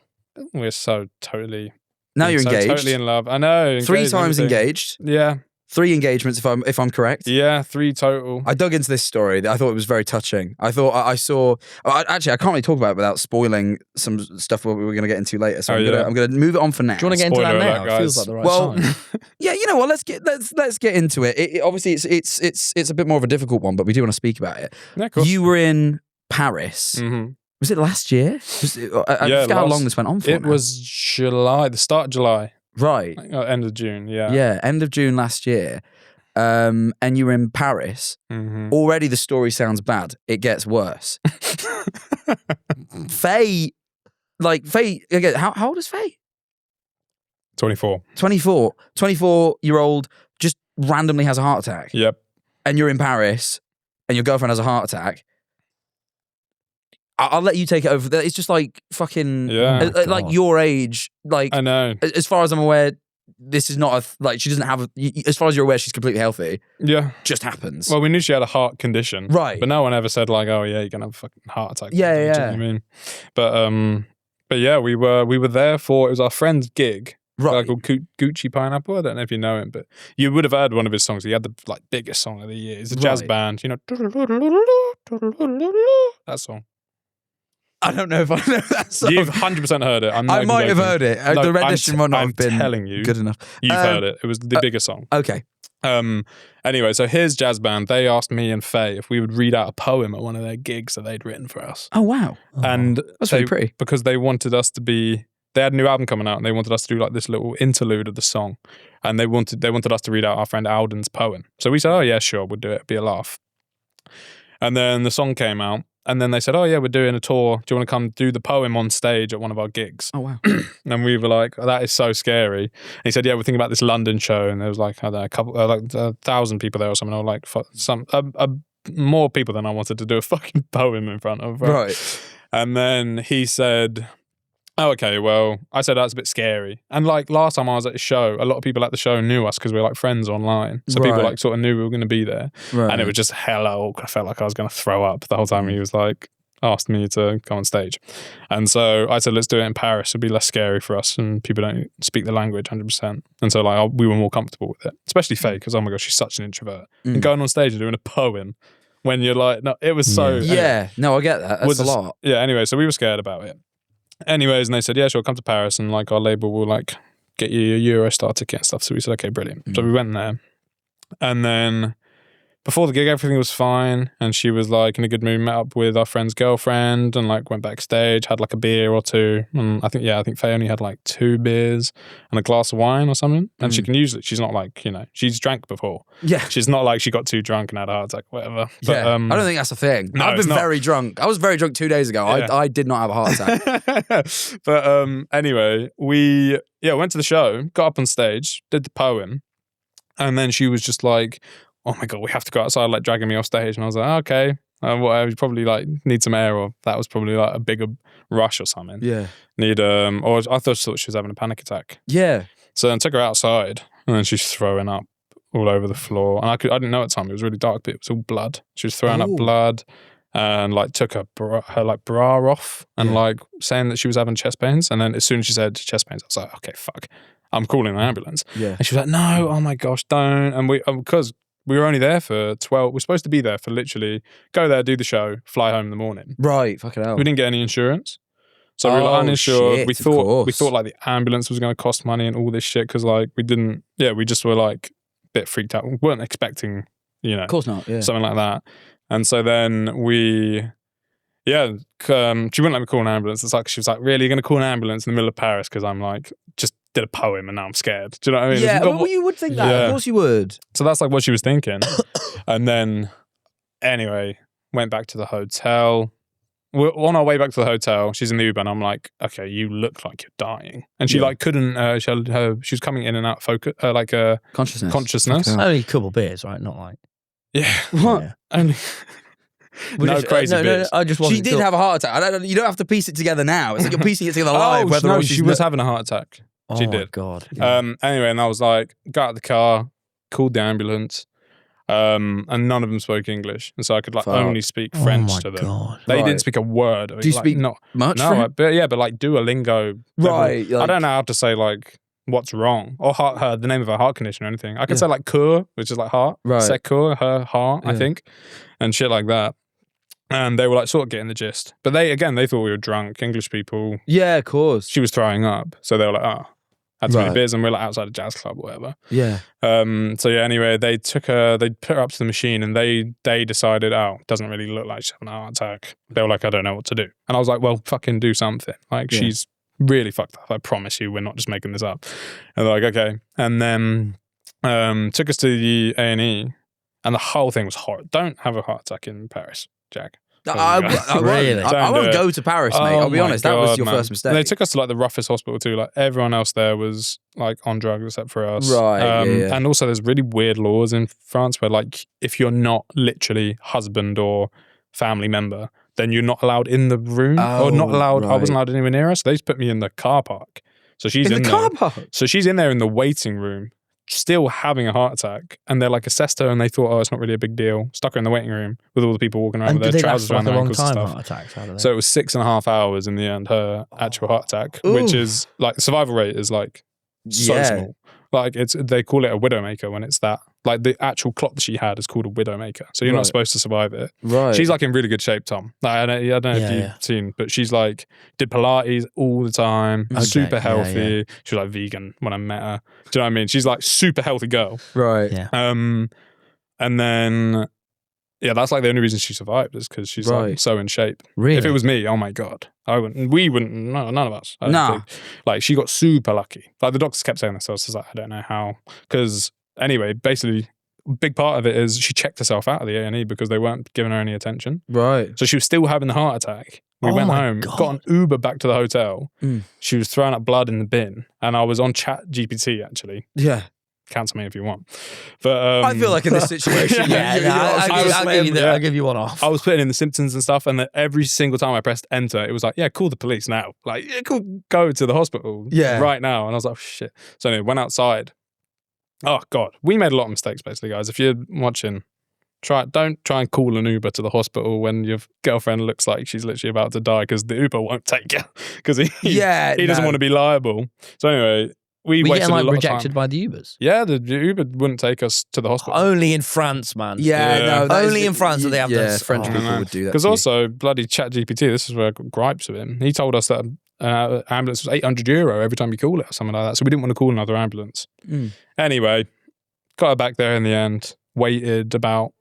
we're so totally... Now you're so engaged. totally in love. I know. 3 times everything. engaged. Yeah. 3 engagements if I'm correct. Yeah, 3 total. I dug into this story. I thought it was very touching. I thought I saw. Actually, I can't really talk about it without spoiling some stuff we're going to get into later. So Oh, I'm going to move it on for now. Do you want to get into that Spoiler now? alert, It feels guys. like the right Well, time. Yeah, you know what? Let's get into it. Obviously, it's a bit more of a difficult one, but we do want to speak about it. Yeah, cool. You were in Paris. Mhm. Was it last year? I Yeah, forget how long this went on for. It now. was July, the start of July, right. end of June. Yeah. Yeah, end of June last year. and you're in Paris, Mhm. already the story sounds bad. It gets worse. Faye, again, how old is Faye? 24. 24. 24-year-old just randomly has a heart attack. Yep. And you're in Paris and your girlfriend has a heart attack. I'll let you take it over. It's just like fucking, Yeah. like God. your age. Like, I know. as far as I'm aware, this is not she doesn't have as far as you're aware, she's completely healthy. Yeah. Just happens. Well, we knew she had a heart condition. Right. But no one ever said like, oh yeah, you're going to have a fucking heart attack. Yeah, Do you know yeah. what I mean? But yeah, we were there for, it was our friend's gig. Right. Guy called Gucci Pineapple. I don't know if you know him, but you would have heard one of his songs. He had the like biggest song of the year. It's a jazz Right. band, you know. That song. I don't know if I know that song. You've 100% heard it. I'm not I even joking. might have heard it. No, The rendition might not I'm have been telling you, good enough. You've heard it. It was the biggest song. Okay. Anyway, so his jazz band, they asked me and Faye if we would read out a poem at one of their gigs that they'd written for us. Oh, wow. And That's really pretty. because they wanted us to be, they had a new album coming out and they wanted us to do like this little interlude of the song. And they wanted us to read out our friend Alden's poem. So we said, oh yeah, sure, we'll do it. It'll be a laugh. And then the song came out. And then they said, oh yeah, we're doing a tour. Do you want to come do the poem on stage at one of our gigs? Oh, wow. And we were like, oh, that is so scary. And he said, yeah, we're thinking about this London show. And there was like, I don't know, a couple, like 1,000 people there or something. Or like more people than I wanted to do a fucking poem in front of. Right. And then he said, oh, okay, well, I said that's a bit scary. And like last time I was at a show, a lot of people at the show knew us because we were like friends online. So people Right. like sort of knew we were going to be there. Right. And it was just hella awkward. I felt like I was going to throw up the whole time he was like, asked me to come on stage. And so I said, let's do it in Paris. It'll be less scary for us and people don't speak the language 100%. And so like we were more comfortable with it, especially Faye, because oh my gosh, she's such an introvert. And going on stage and doing a poem when you're like, no, it was so... Yeah. No, I get that. That's a lot. Yeah, anyway, so we were scared about it. Anyways, and they said, yeah, sure, come to Paris and like our label will like get you a Eurostar ticket and stuff. So we said, okay, brilliant. So we went there. And then before the gig, everything was fine. And she was like in a good mood, met up with our friend's girlfriend and like went backstage, had like a beer or two. And I think Faye only had like 2 beers and a glass of wine or something. And she can usually, she's not like, you know, she's drank before. Yeah. She's not like she got too drunk and had a heart attack, whatever. But, Yeah. I don't think that's a thing. no, I've it's been not. very drunk. I was very drunk 2 days ago. Yeah. I did not have a heart attack. But anyway, we went to the show, got up on stage, did the poem, and then she was just like, oh my God, we have to go outside, like dragging me off stage. And I was like, okay, whatever, you probably like need some air, or that was probably like a bigger rush or something. Yeah. Or I thought she was having a panic attack. Yeah. So then I took her outside and then she's throwing up all over the floor. And I didn't know at the time, it was really dark, but it was all blood. She was throwing up blood and like took her bra off and like saying that she was having chest pains. And then as soon as she said chest pains, I was like, okay, fuck, I'm calling an ambulance. Yeah. And she was like, no, oh my gosh, don't. And because we were only there for 12, we're supposed to be there for literally go there, do the show, fly home in the morning. Right. Fucking hell. We didn't get any insurance. So we were like, uninsured. Shit, we of course. thought like the ambulance was going to cost money and all this shit because like we just were like a bit freaked out. We weren't expecting, you know, Of course not. Yeah. something like that. And so then she wouldn't let me call an ambulance. It's like, she was like, really, you're going to call an ambulance in the middle of Paris? Because I'm like, just did a poem and now I'm scared. Do you know what I mean? Yeah. Well, you would think that. Yeah. Of course you would. So that's like what she was thinking. And then anyway, went back to the hotel. We're on our way back to the hotel. She's in the Uber and I'm like, okay, you look like you're dying. And she like couldn't, she was coming in and out of focus, consciousness. Okay. Only a couple beers, right? Not like... Yeah. What? Yeah. Only... No crazy no, bits. I just She wasn't did sure. have a heart attack. You don't have to piece it together now. It's like you're piecing it together live. Oh, whether no, or she she's was not- having a heart attack. Oh She my did. God. Anyway, and I was like, got out of the car, called the ambulance, and none of them spoke English. And so I could like Fuck. only speak French oh my to them. God. They Right. didn't speak a word of it. Do you like, speak not much? No, French? but like Duolingo. level. Right. I don't know how to say like what's wrong or the name of her heart condition or anything. I can say like cœur, which is like heart. Right. Secours, her heart, I Yeah. think, and shit like that. And they were like sort of getting the gist. But they thought we were drunk, English people. Yeah, of course. She was throwing up. So they were like, oh, had too many Right. beers and we're like outside a jazz club or whatever. Yeah. So yeah, anyway, they put her up to the machine and they decided, oh, it doesn't really look like she's having a heart attack. They were like, I don't know what to do. And I was like, well, fucking do something. Like, Yeah. she's really fucked up. I promise you, we're not just making this up. And they're like, okay. And then Took us to the A&E, and the whole thing was horrible. Don't have a heart attack in Paris, Jack. I Really? won't go to Paris, mate. I'll be honest. That was your first mistake. They took us to like the roughest hospital too. Like everyone else there was like on drugs except for us. Right. Yeah. And also, there's really weird laws in France where like if you're not literally husband or family member, then you're not allowed in the room or not allowed. I wasn't allowed anywhere near her, so they just put me in the car park. So she's in the car park. So she's in there in the waiting room, still having a heart attack, and they're like assessed her, and they thought, it's not really a big deal. Stuck her in the waiting room with all the people walking around with their trousers around their ankles and stuff. Heart attacks, how do they? So it was 6.5 hours in the end, her actual heart attack, which is like the survival rate is like so small. Like they call it a widowmaker when it's that. Like the actual clot that she had is called a widowmaker. So you're not supposed to survive it. Right. She's like in really good shape, Tom. Like, I don't know if you've seen, but she's like did Pilates all the time, super healthy. She was like vegan when I met her. Do you know what I mean? She's like super healthy girl. Right. Yeah. And then that's like the only reason she survived is because she's like so in shape. Really? If it was me, oh my God. We wouldn't, none of us. Nah. Like she got super lucky. Like the doctors kept saying this, so I was just like, I don't know how. Because anyway, basically, a big part of it is she checked herself out of the A&E because they weren't giving her any attention. Right. So she was still having the heart attack. We went home, got an Uber back to the hotel. She was throwing up blood in the bin. And I was on Chat GPT actually. Yeah. Cancel me if you want. But I feel like in this situation, I'll give you one off. I was putting in the symptoms and stuff, and every single time I pressed enter, it was like, call the police now. Like, go to the hospital right now. And I was like, shit. So anyway, went outside. Oh God, we made a lot of mistakes basically, guys. If you're watching, don't try and call an Uber to the hospital when your girlfriend looks like she's literally about to die because the Uber won't take you because he doesn't want to be liable. So anyway, we wasted a lot of time. Rejected by the Ubers. Yeah, the Uber wouldn't take us to the hospital. Only in France, man. Only in France do they have this. French people would do that. Because also, bloody ChatGPT, this is where I got gripes with him. He told us that ambulance was €800 every time you call it or something like that. So we didn't want to call another ambulance. Anyway, got her back there in the end. Waited about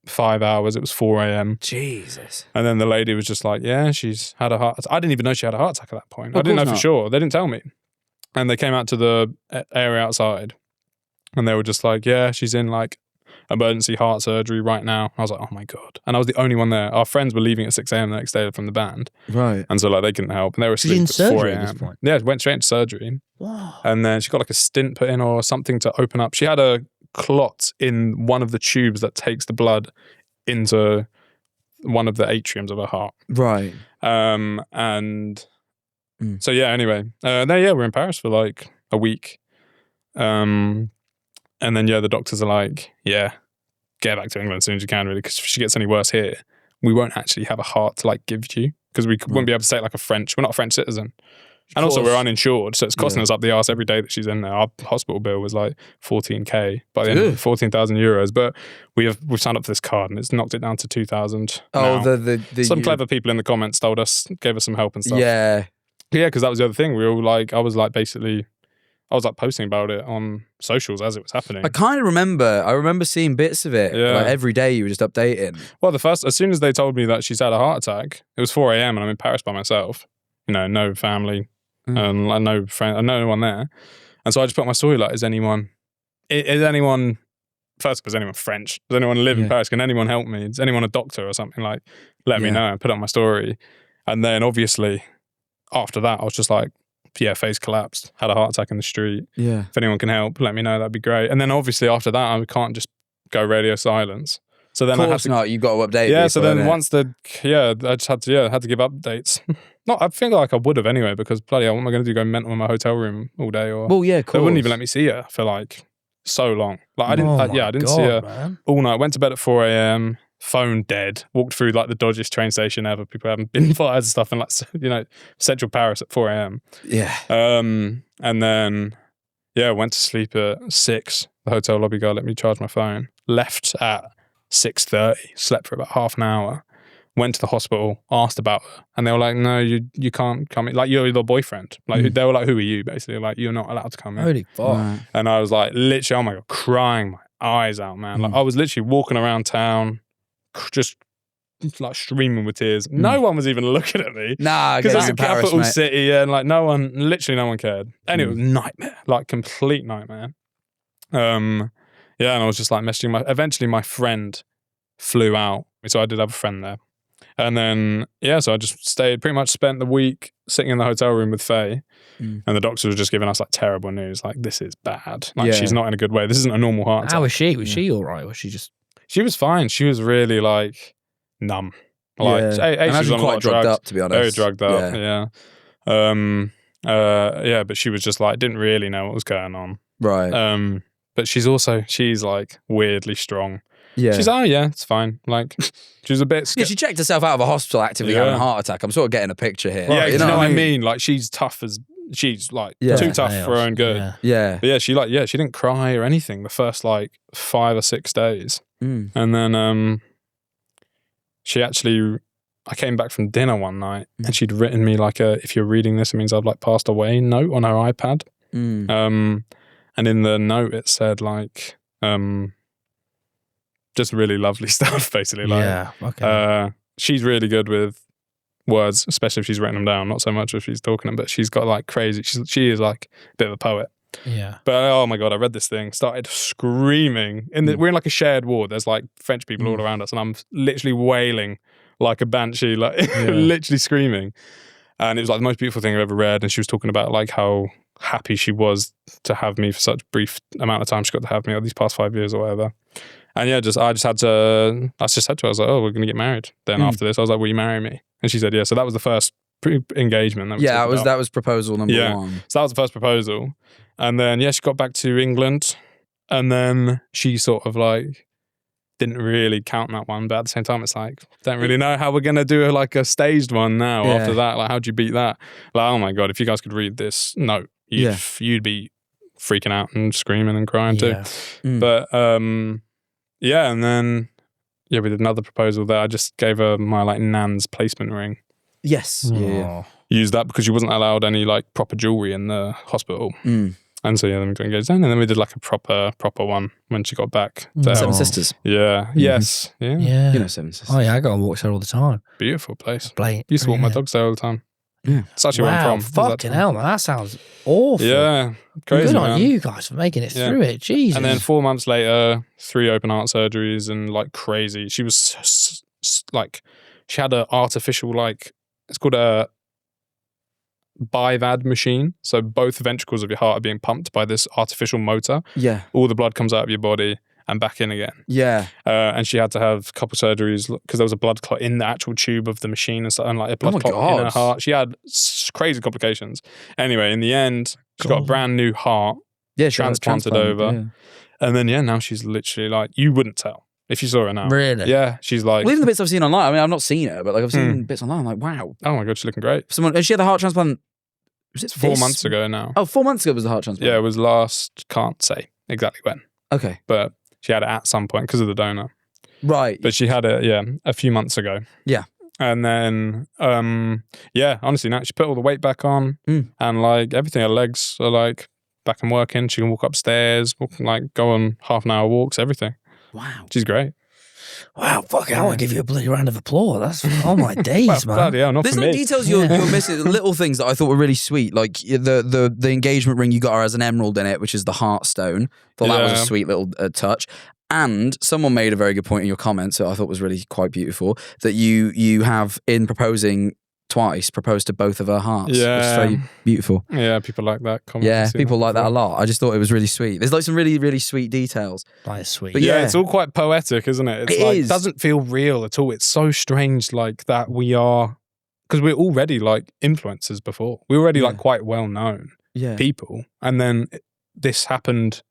5 hours. It was 4 a.m. Jesus. And then the lady was just like, she's had a heart attack. I didn't even know she had a heart attack at that point. I didn't know for sure. They didn't tell me. And they came out to the area outside and they were just like, she's in like emergency heart surgery right now. I was like, oh my God. And I was the only one there. Our friends were leaving at 6 a.m. the next day from the band. Right. And so like they couldn't help. And they were asleep at 4 a.m. At this point? Yeah, went straight into surgery. Wow. And then she got like a stint put in or something to open up. She had a clot in one of the tubes that takes the blood into one of the atriums of her heart. Right. So anyway, we're in Paris for like a week. And then the doctors are like, get back to England as soon as you can, really, because if she gets any worse here, we won't actually have a heart to like give you because we wouldn't be able to say it like we're not a French citizen. And also we're uninsured, so it's costing us up the arse every day that she's in there. Our hospital bill was like 14k by the end of 14,000 euros. But we've signed up for this card and it's knocked it down to 2,000. Some clever people in the comments gave us some help and stuff. Yeah. Yeah, because that was the other thing. We were like, I was like posting about it on socials as it was happening. I kind of remember seeing bits of it. Yeah. Like every day you were just updating. Well, as soon as they told me that she's had a heart attack, it was 4 a.m. and I'm in Paris by myself. No family, and no friend, no one there. And so I just put my story like, is anyone French? Does anyone live in Paris? Can anyone help me? Is anyone a doctor or something? Like, let me know. And put up my story. And then obviously after that, I was just like, Faye's collapsed, had a heart attack in the street. Yeah. If anyone can help, let me know. That'd be great. And then obviously after that, I can't just go radio silence. So then you've got to update. Yeah. So then once I just had to give updates. I think like I would have anyway, because bloody hell, what am I going to do? Go mental in my hotel room all day? Or of course. They wouldn't even let me see her for like so long. Like I didn't see her all night. Went to bed at 4 a.m. Phone dead. Walked through like the dodgiest train station ever. People having bin fires and stuff, and like central Paris at 4 a.m. Yeah. And then went to sleep at 6. The hotel lobby guy let me charge my phone. Left at 6:30. Slept for about half an hour. Went to the hospital. Asked about her, and they were like, "No, you can't come in. Like you're the boyfriend." Like they were like, "Who are you?" Basically, like you're not allowed to come in. Holy fuck! Right. And I was like, literally, oh my God, crying my eyes out, man. Like I was literally walking around town. Just like streaming with tears. No one was even looking at me. Nah, because it's a Paris, capital mate. city and like literally no one cared. And it was nightmare, like complete nightmare. Yeah, and I was just like messaging eventually my friend flew out. So I did have a friend there. And then, so I just pretty much spent the week sitting in the hotel room with Faye. And the doctors were just giving us like terrible news. Like, this is bad. Like, she's not in a good way. This isn't a normal heart attack. How was she? Was she all right? Was she just... She was fine. She was really like numb. Like, she was on a lot of drugged drugs. up, to be honest. Very drugged up, but she was just like, didn't really know what was going on. Right. But she's like weirdly strong. Yeah. She's it's fine. Like, she was a bit Yeah, she checked herself out of a hospital actively having a heart attack. I'm sort of getting a picture here. Yeah, you know what I mean? Like, she's tough as... She's like too tough for her own good. Yeah. But she didn't cry or anything the first like 5 or 6 days. And then I came back from dinner one night and she'd written me like if you're reading this, it means I've like passed away note on her iPad. And in the note it said like just really lovely stuff, basically. Like, she's really good with words, especially if she's written them down, not so much if she's talking them, but she's got like crazy, she is like a bit of a poet. Yeah. But oh my God, I read this thing, started screaming. We're in like a shared ward. There's like French people all around us and I'm literally wailing like a banshee, like literally screaming. And it was like the most beautiful thing I've ever read. And she was talking about like how happy she was to have me for such a brief amount of time she got to have me, these past 5 years or whatever. And I just said to her, I was like, oh, we're going to get married. Then after this, I was like, will you marry me? And she said, yeah. So that was the first engagement. That was proposal number one. So that was the first proposal. And then, she got back to England. And then she sort of like didn't really count that one. But at the same time, it's like, don't really know how we're going to do like a staged one now after that. Like, how'd you beat that? Like, oh my God, if you guys could read this note, you'd be freaking out and screaming and crying too. But, and then, we did another proposal there. I just gave her my like nan's placement ring. Yes. Yeah. Used that because she wasn't allowed any like proper jewelry in the hospital. And so then we got engaged then. And then we did like a proper one when she got back. Seven Sisters. Yeah. Yes. Yeah. You know Seven Sisters. Oh yeah, I go and walk there all the time. Beautiful place. Used to walk my dogs there all the time. Yeah. It's actually where I'm from. Fucking hell, man. That sounds awful. Yeah. Crazy, Good on man. you guys for making it through it. Jesus. And then 4 months later, 3 open heart surgeries and like crazy. She was like, she had an artificial like, it's called a BIVAD machine. So both ventricles of your heart are being pumped by this artificial motor. Yeah. All the blood comes out of your body and back in again. Yeah. And she had to have a couple surgeries because there was a blood clot in the actual tube of the machine and stuff, and like a blood clot in her heart. She had crazy complications. Anyway, in the end, she got a brand new heart. Yeah, transplanted over. Yeah. And then now she's literally like, you wouldn't tell if you saw her now. Really? Yeah, she's like... Well, even the bits I've seen online, I mean, I've not seen her, but like I've seen bits online, I'm like, wow. Oh my God, she's looking great. And she had the heart transplant, was it 4 months ago now. Oh, 4 months ago was the heart transplant? Yeah, it was can't say exactly when. Okay. But she had it at some point because of the donor. Right. But she had it, a few months ago. Yeah. And then, honestly, now she put all the weight back on and like everything, her legs are like back and working. She can walk upstairs, go on half an hour walks, everything. Wow. She's great. Wow, fuck it, I want to give you a bloody round of applause. That's all my days, man. Bloody hell, not There's for no me. details you're missing, little things that I thought were really sweet, like the engagement ring you got her as an emerald in it, which is the heart stone. Thought that was a sweet little touch. And someone made a very good point in your comments that I thought was really quite beautiful, that you have, in proposing twice, proposed to both of her hearts. Yeah. Which is very beautiful. Yeah, people like that comment. Yeah, people like that a lot. I just thought it was really sweet. There's like some really, really sweet details. That is sweet. But Yeah, it's all quite poetic, isn't it? It's It doesn't feel real at all. It's so strange like that we are, because we're already like influencers before. We're already like quite well known people. And then this happened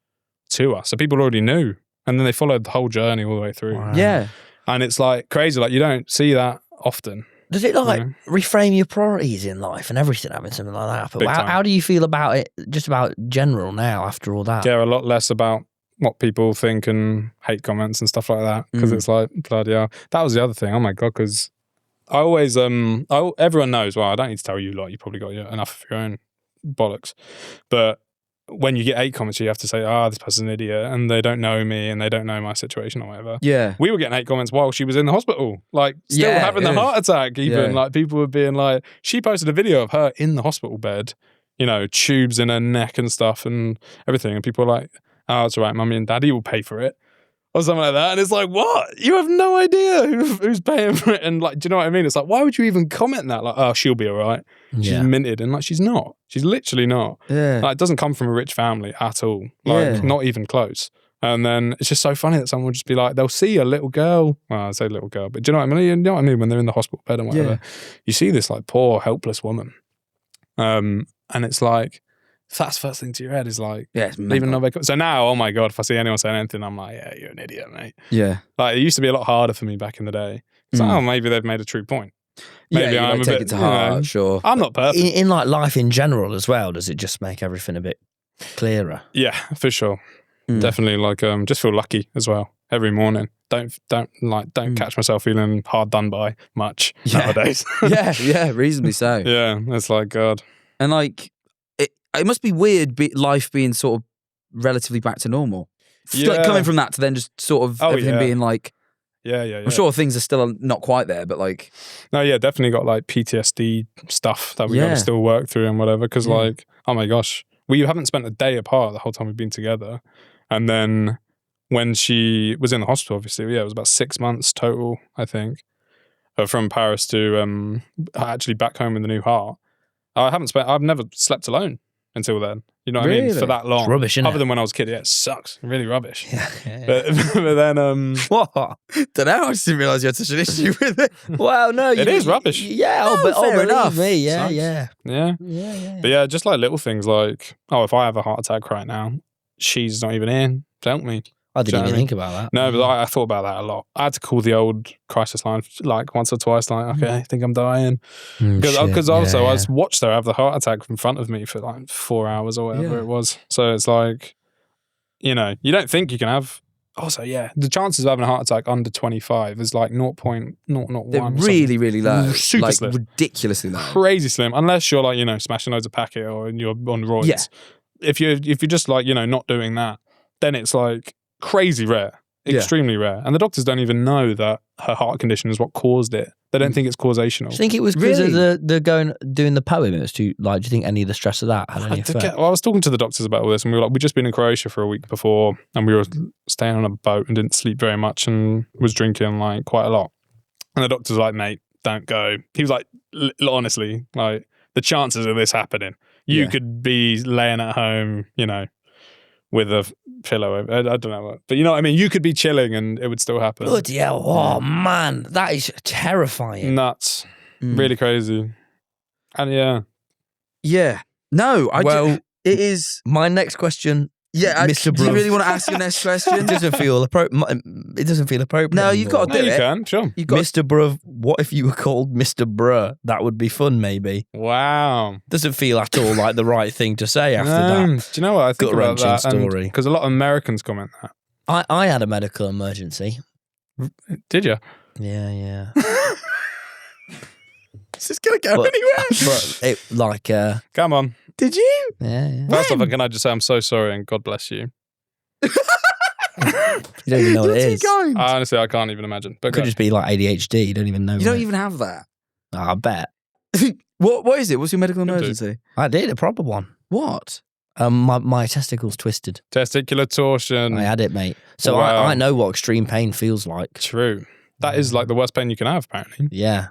to us. So people already knew. And then they followed the whole journey all the way through. Wow. Yeah. And it's like crazy. Like you don't see that often. Does it like reframe your priorities in life and everything, having something like that happen? Big time. How do you feel about it, just about general now after all that? Care a lot less about what people think and hate comments and stuff like that. Because it's like, bloody hell. That was the other thing. Oh my God. Because I always, everyone knows, well, I don't need to tell you, like, you probably got enough of your own bollocks. But when you get 8 comments, you have to say, this person's an idiot and they don't know me and they don't know my situation or whatever. Yeah. We were getting 8 comments while she was in the hospital, like still having the heart attack even. Like people were being like, she posted a video of her in the hospital bed, tubes in her neck and stuff and everything. And people were like, oh, it's all right, mummy and daddy will pay for it. Or something like that. And it's like, what? You have no idea who's paying for it. And like, do you know what I mean? It's like, why would you even comment that? Like, oh, she'll be all right. She's minted. And like, she's not. She's literally not. Yeah. Like, it doesn't come from a rich family at all. Like, not even close. And then it's just so funny that someone will just be like, they'll see a little girl. Well, I say little girl, but do you know what I mean? You know what I mean? When they're in the hospital bed and whatever, you see this like poor, helpless woman. And it's like, that's the first thing to your head is like, leaving another. So now, oh my God, if I see anyone saying anything, I'm like, yeah, you're an idiot, mate. Yeah. Like, it used to be a lot harder for me back in the day. It's like, oh, maybe they've made a true point. Maybe I'm I'm a take bit, it to heart, sure. I'm not perfect. In like life in general as well, does it just make everything a bit clearer? Yeah, for sure. Definitely like, just feel lucky as well every morning. Don't catch myself feeling hard done by much nowadays. yeah, reasonably so. Yeah, it's like, God. And like, it must be weird life being sort of relatively back to normal. Like coming from that to then just sort of everything being like, yeah. I'm sure things are still not quite there, but like, no, yeah, definitely got like PTSD stuff that we got to still work through and whatever. Because like, oh my gosh, we haven't spent a day apart the whole time we've been together. And then when she was in the hospital, obviously, it was about 6 months total, I think, from Paris to actually back home with the new heart. I've never slept alone until then. You know what I mean? For that long. It's rubbish, isn't Other it? than when I was a kid, it sucks. Really rubbish. Yeah. But then, What? don't know. I just didn't realise you had such an issue with it. Well, no, it is rubbish. Yeah, fair believe enough. me, yeah. Yeah. But yeah, just like little things like, oh, if I have a heart attack right now, she's not even in to help me. I didn't Do you know even what I mean? think about that. No, but I thought about that a lot. I had to call the old crisis line like once or twice, like, okay, I think I'm dying. Because also I watched her have the heart attack in front of me for like 4 hours or whatever it was. So it's like, you know, you don't think you can have. Also, the chances of having a heart attack under 25 is like 0.001. They're really, really low. Super like, slim. ridiculously low. Crazy slim. Unless you're like, you know, smashing loads of packet or you're on roids. Yeah. If you're just like, you know, not doing that, then it's like crazy rare. Extremely rare. And the doctors don't even know that her heart condition is what caused it. They don't think it's causational. Do you think it was because of the doing the poem? It was too, like, do you think any of the stress of that had any effect? I was talking to the doctors about all this, and we were like, we'd just been in Croatia for a week before, and we were staying on a boat and didn't sleep very much and was drinking like quite a lot. And the doctor's like, mate, don't go. He was like, honestly, like, the chances of this happening, you could be laying at home, you know, with a pillow over. I don't know what. But you know what I mean? You could be chilling and it would still happen. Bloody hell. Oh, man. That is terrifying. Nuts. Really crazy. And Yeah. No, it is. My next question. Yeah, Mr. Do you Bruv. really want to ask your next question? It doesn't feel appropriate. It doesn't feel appropriate. No, you've got to do you it. can, sure. You've got Mr. Bruv, what if you were called Mr. Bruh? That would be fun, maybe. Wow. Doesn't feel at all like the right thing to say after that. Do you know what I think about Gut-wrenching that? story. Because a lot of Americans comment that. I had a medical emergency. Did you? Yeah. Is this going to go anywhere? But it, like, Come on. Did you? yeah. First off, can I just say I'm so sorry and God bless you. You don't even know what it is. Honestly, I can't even imagine. But It could just be like ADHD. You don't even know. You don't even have that. I bet. What is it? What's your medical Could do. emergency? I did, a proper one. What? My testicles twisted. testicular torsion. I had it, mate. So Wow. I know what extreme pain feels like. True. That is like the worst pain you can have, apparently. Yeah.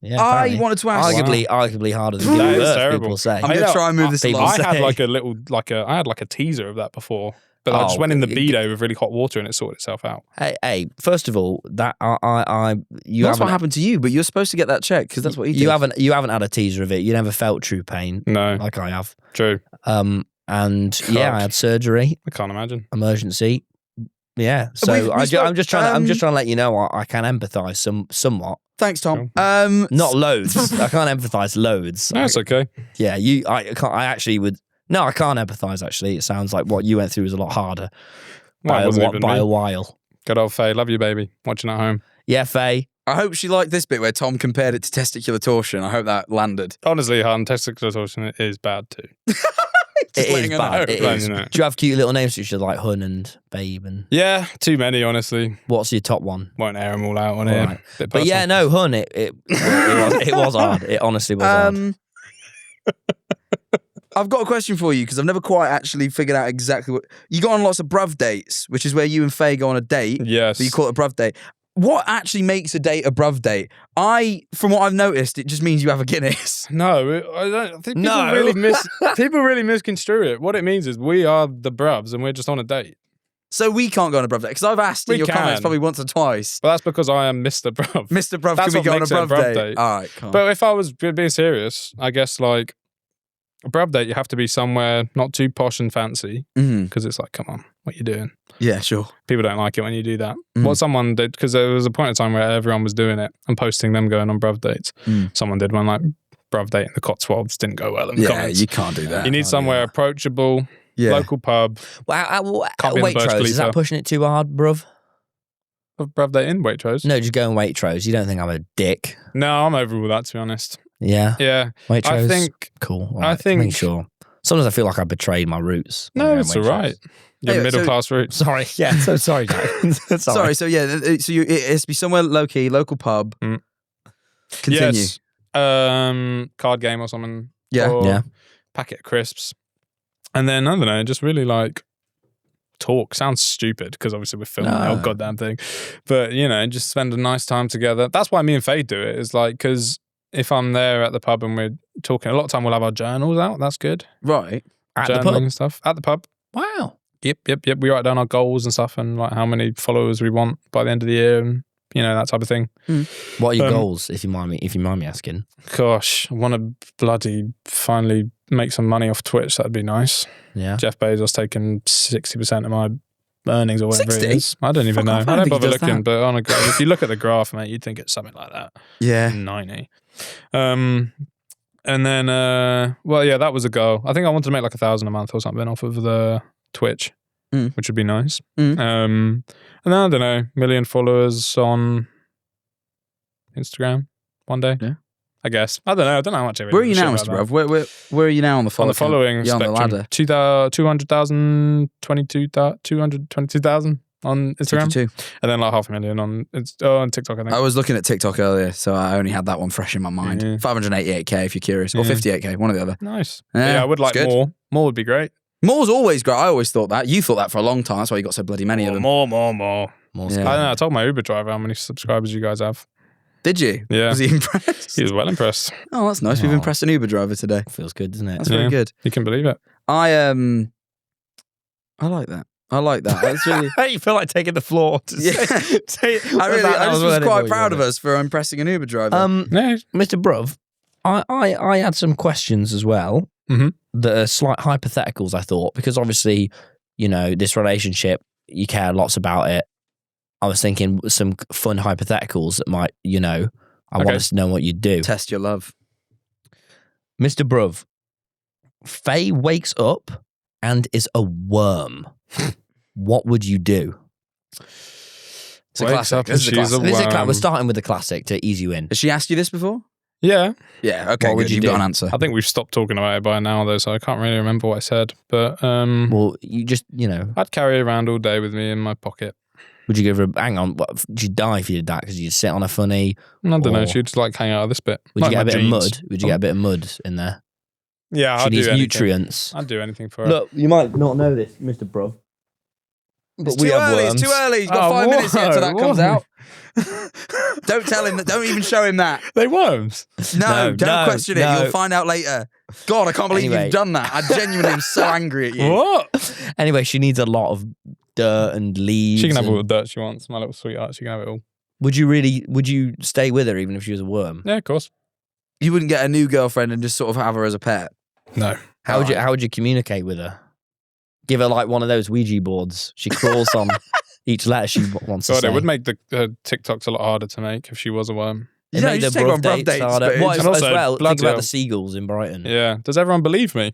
Yeah. I apparently. wanted to ask. Arguably harder than That giving is birth, terrible. people say. I'm going to try and move this people along. say- I had like a little, I had like a teaser of that before, but I just went in the Bedo with really hot water and it sorted itself out. Hey, first of all, that you That's haven't what happened to you, but you're supposed to get that checked because that's what you did. you haven't had a teaser of it. You never felt true pain No, like I have. true. And yeah, I had surgery, I can't imagine. emergency. Yeah, so I'm just trying to let you know I can empathise somewhat. Thanks, Tom. Not loads. I can't empathise loads. No, it's okay. Yeah, I actually would. No, I can't empathise. Actually, it sounds like what you went through was a lot harder by a while. Good old Faye. Love you, baby. Watching at home. Yeah, Faye. I hope she liked this bit where Tom compared it to testicular torsion. I hope that landed. Honestly, hun, testicular torsion is bad too. It is letting her bad. know. It Right, is. you know. Do you have cute little names? You should like Hun and Babe and Yeah, too many, honestly. what's your top one? Won't air them all out on All here. right. Bit But yeah, personal. no, Hun. It was hard. It honestly was hard. I've got a question for you because I've never quite actually figured out exactly what you go on. Lots of bruv dates, which is where you and Faye go on a date. Yes. But you call it a bruv date. What actually makes a date a bruv date? From what I've noticed, it just means you have a Guinness. No, I don't think No. people really misconstrue it. What it means is we are the bruvs and we're just on a date. So we can't go on a bruv date because I've asked in We your comments can. probably once or twice. But that's because I am Mr. Bruv. Mr. Bruv, That's can we what go on a makes it a bruv bruv date? date. All right, cool. But if I was being serious, I guess like a bruv date, you have to be somewhere not too posh and fancy because it's like, come on, what you doing? Yeah, sure. People don't like it when you do that. What someone did, because there was a point in time where everyone was doing it and posting them going on bruv dates. Someone did one like bruv date in the Cotswolds, didn't go well in the Yeah, comments. you can't do that. You need somewhere approachable, local pub. Well, Can't be in the Burj Waitrose, is that Khalifa. pushing it too hard, bruv? Bruv date in Waitrose? No, just go in Waitrose. You don't think I'm a dick? No, I'm over with that, to be honest. Yeah. Yeah. Waitrose. I think Cool. All I right, think- make sure. Sometimes I feel like I betrayed my roots. when I no, go in it's all Waitrose. right. Your Anyway, middle so- class roots. Sorry. Yeah. So sorry, Jack. Sorry, so yeah, so it has to be somewhere low key, local pub. Continue. Yes. Card game or something. Yeah. Or Yeah. packet of crisps. And then, I don't know, just really like talk. Sounds stupid because obviously we're filming the No. whole goddamn thing. But, you know, just spend a nice time together. That's why me and Faye do it. Is like, because if I'm there at the pub and we're talking, a lot of time we'll have our journals out. That's good. Right. At the Journaling pub. and stuff. At the pub. Wow. Yep. We write down our goals and stuff and like how many followers we want by the end of the year and, you know, that type of thing. What are your Um, goals, if you mind me asking? Gosh, I want to bloody finally make some money off Twitch. That'd be nice. Yeah. Jeff Bezos taking 60% of my earnings or whatever 60? it is. I don't even Fuck know. off, I I don't don't think he bother does looking, that. but on a if you look at the graph, mate, you'd think it's something like that. Yeah. 90. And then, well, yeah, that was a goal. I think I wanted to make like 1,000 a month or something off of the Twitch, which would be nice. And then I don't know, 1 million followers on Instagram one day. Yeah. I guess. I don't know how much I really Where are you give a now, shit Mr. about Bruv? Where are you now on the that. On the following You're on the spectrum, ladder. 200,000, 222,000 on Instagram. 22. And then like 500,000 on TikTok, I think. I was looking at TikTok earlier, so I only had that one fresh in my mind. Yeah. 588k if you're curious, or Yeah. 58k, one or the other. Nice. Yeah, Yeah, I would like it's good. more. More would be great. More's always great. I always thought that. You thought that for a long time. That's why you got so bloody many of them. More. More Yeah. I don't know. I told my Uber driver how many subscribers you guys have. Did you? Yeah. Was he impressed? He was well impressed. Oh, that's nice. We've Oh. impressed an Uber driver today. Feels good, doesn't it? That's very Yeah. good. You can believe it. I like that. I like that. That's really. You feel like taking the floor to Yeah. say I just was quite proud of us for impressing an Uber driver. Yeah. Mr. Bruv, I had some questions as well Mhm. that are slight hypotheticals, I thought, because obviously, you know, this relationship, you care lots about it. I was thinking some fun hypotheticals that might, you know, I want Okay. us to know what you'd do. Test your love. Mr. Bruv, Faye wakes and is a worm. What would you do? It's a Wakes classic. up This and is a she's classic. This is we're worm. starting with the classic to ease you in. Has she asked you this before? Yeah. Yeah. Okay. What would good. you You've do? got an answer. I think we've stopped talking about it by now, though, so I can't really remember what I said. But Well, you just, you know, I'd carry it around all day with me in my pocket. would you give her hang on, what, would you die if you did that? Because you'd sit on a funny, I don't know. Or- She'd just like hang out of this bit. would Like you get a my bit jeans. of mud? Would you get a bit of mud in there? Yeah, She I'd needs do anything. nutrients. I'd do anything for her. Look, you might not know this, Mr. Bruv. But It's too early. It's too early. He's got 5 minutes yet till that comes out. Don't tell him that. Don't even show him that. They worms. No, don't question it. no. You'll find out later. God, I can't believe Anyway. you've done that. I genuinely am so angry at you. What? Anyway, she needs a lot of dirt and leaves. She can have all and- the dirt she wants. My little sweetheart. She can have it all. Would you stay with her even if she was a worm? Yeah, of course. You wouldn't get a new girlfriend and just sort of have her as a pet. No. How would you communicate with her? Give her like one of those Ouija boards. She crawls on each letter she wants to God, say. it would make the TikToks a lot harder to make if she was a worm. It Yeah, made you the just take her on bruv bruv dates dates, harder. but What it's- if, And as also, well, think bloody about hell. the seagulls in Brighton. Yeah. Does everyone believe me?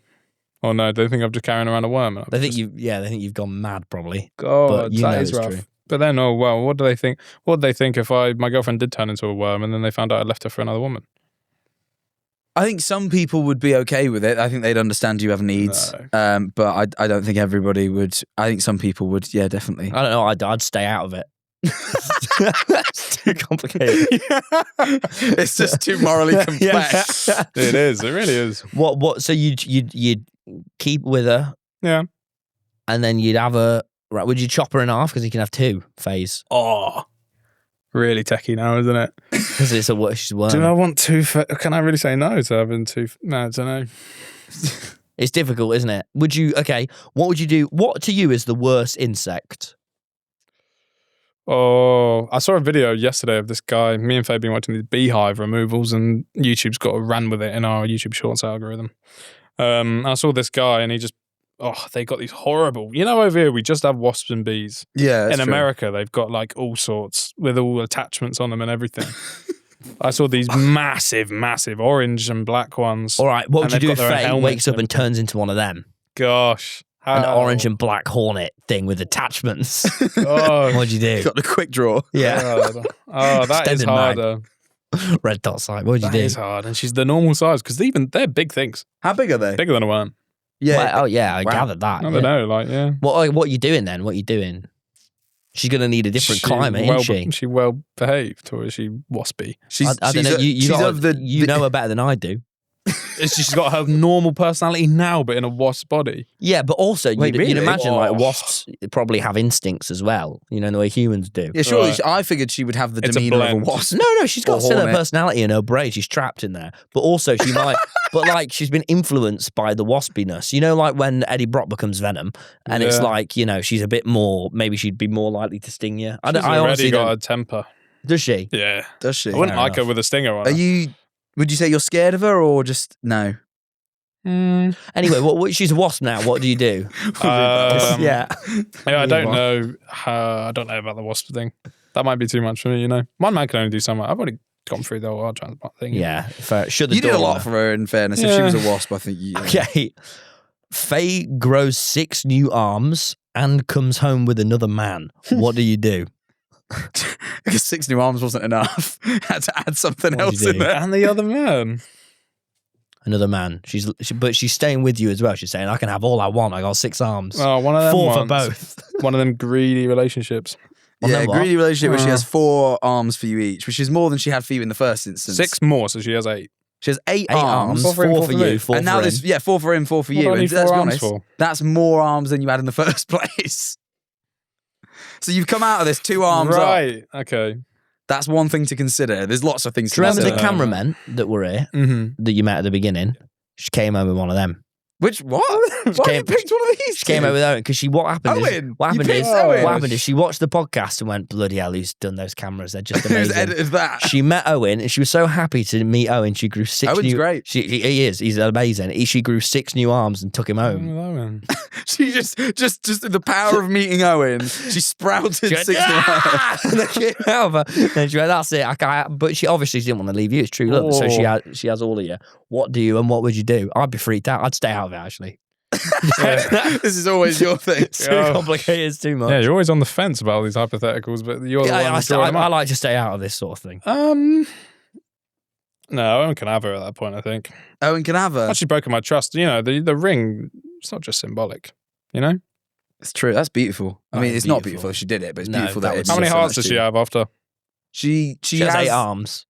Or no? They think I'm just carrying around a worm. They think you've gone mad probably. God, but you that know is it's rough. true. But then, oh well, what do they think? What would they think if my girlfriend did turn into a worm and then they found out I left her for another woman? I think some people would be okay with it. I think they'd understand you have needs. But I don't think everybody would. I think some people would. Yeah, definitely. I don't know. I'd stay out of it. That's too complicated. It's just too morally complex. It is. It really is. What? So you'd keep with her, Yeah. and then you'd have her. Right? Would you chop her in half because you can have two Fays? Oh, really techie now, isn't it? Because it's she's a worm. Do I want two? Can I really say no to having two? No, I don't know. It's difficult, isn't it? Would you? Okay. What would you do? What to you is the worst insect? Oh, I saw a video yesterday of this guy. Me and Faye been watching these beehive removals, and YouTube's got a ran with it in our YouTube Shorts algorithm. I saw this guy, and he just, they got these horrible. You know, over here we just have wasps and bees. Yeah, in America, they've got like all sorts with all attachments on them and everything. I saw these massive orange and black ones. All right. What would you And do they've if got their Faye helmets wakes up and and turns into one of them? Gosh. An how- orange and black hornet thing with attachments. Gosh. What'd you do? Got the quick draw. Yeah. God. Oh, that is Extended mag. harder. Red dot sight. What'd you That do? is hard. And she's the normal size because they're big things. How big are they? Bigger than a worm. Yeah. Well, oh yeah, I Wow. gathered that. I don't yeah. know. Like, yeah. What are you doing then? What are you doing? She's gonna need a different climate, isn't she? Is she well behaved or is she waspy? I don't know. she's of the. You know her better than I do. She's got her normal personality now, but in a wasp body. Yeah, but also Wait, you'd really? imagine like Oh. wasps probably have instincts as well. You know, the way humans do. Yeah, surely. Right. I figured she would have the It's a demeanor of a blend. wasp. No, she's got Or still her hornet. personality in her brain. She's trapped in there. But also she might, but like she's been influenced by the waspiness. You know, like when Eddie Brock becomes Venom, and it's Yeah. like, you know, she's a bit more. Maybe she'd be more likely to sting you. She's I honestly already got don't. a temper. Does she? Yeah. Does she? I wouldn't Fair like her enough. with a stinger on Are her. you? Would you say you're scared of her or just no? Anyway, she's a wasp now. What do you do? Yeah, Yeah. I don't know. I don't know about the wasp thing. That might be too much for me, you know. One man can only do so much. I've already gone through the whole hard transplant thing. Yeah. Fair. Shut the You door. did a on lot her. for her. In fairness, if she Yeah. was a wasp, I think you. Okay. Faye grows 6 new arms and comes home with another man. What do you do? Because 6 new arms wasn't enough. Had to add something What'd else you in do? there. And the other man. Another man. But she's staying with you as well. She's saying, I can have all I want. I got 6 arms. Oh, one of them 4 for ones. both. One of them greedy relationships. Well, Yeah, then what? greedy relationship where she Uh. has 4 arms for you each, which is more than she had for you in the first instance. 6 more, so she has 8. She has 8 8 arms, 4 4 for him, 4 for for me. you, 4 and now for there's him. 4 for him, 4 for What do you. I And need let's 4 be arms honest, for? that's more arms than you had in the first place. So you've come out of this 2 arms up. Right. Okay. That's one thing to consider. There's lots of things Do to you remember consider. the cameramen that were here, Mm-hmm. that you met at the beginning? She came home with one of them. Which what? Why have you came- picked one of these? She came two? over with Owen because what happened is Owen? what You happened is picked Owen? what happened is she watched the podcast and went, bloody hell, who's done those cameras? They're just Who's amazing. edited that? She met Owen and she was so happy to meet Owen. She grew 6 Owen's new. great. He is. He's amazing. She grew 6 new arms and took him home. She just the power of meeting Owen. She sprouted She went, 6 new arms. "Ah!" And then she came over. Then she went, that's it. I can't. But she obviously didn't want to leave you. It's true love. So she has all of you. What do you and what would you do? I'd be freaked out. I'd stay out of it actually. This is always your thing. It's too complicated. It's too much. Yeah, you're always on the fence about all these hypotheticals, but you're the one who's drawing them I up. like to stay out of this sort of thing. No, Owen can have her at that point, I think. Owen can have her. Actually broken my trust. You know, the ring, it's not just symbolic, you know? It's true. That's beautiful. I That mean, is it's not beautiful. beautiful if she did it, but it's No, beautiful that that would it's be How many so hearts much does to she you. have after? She She has 8 arms.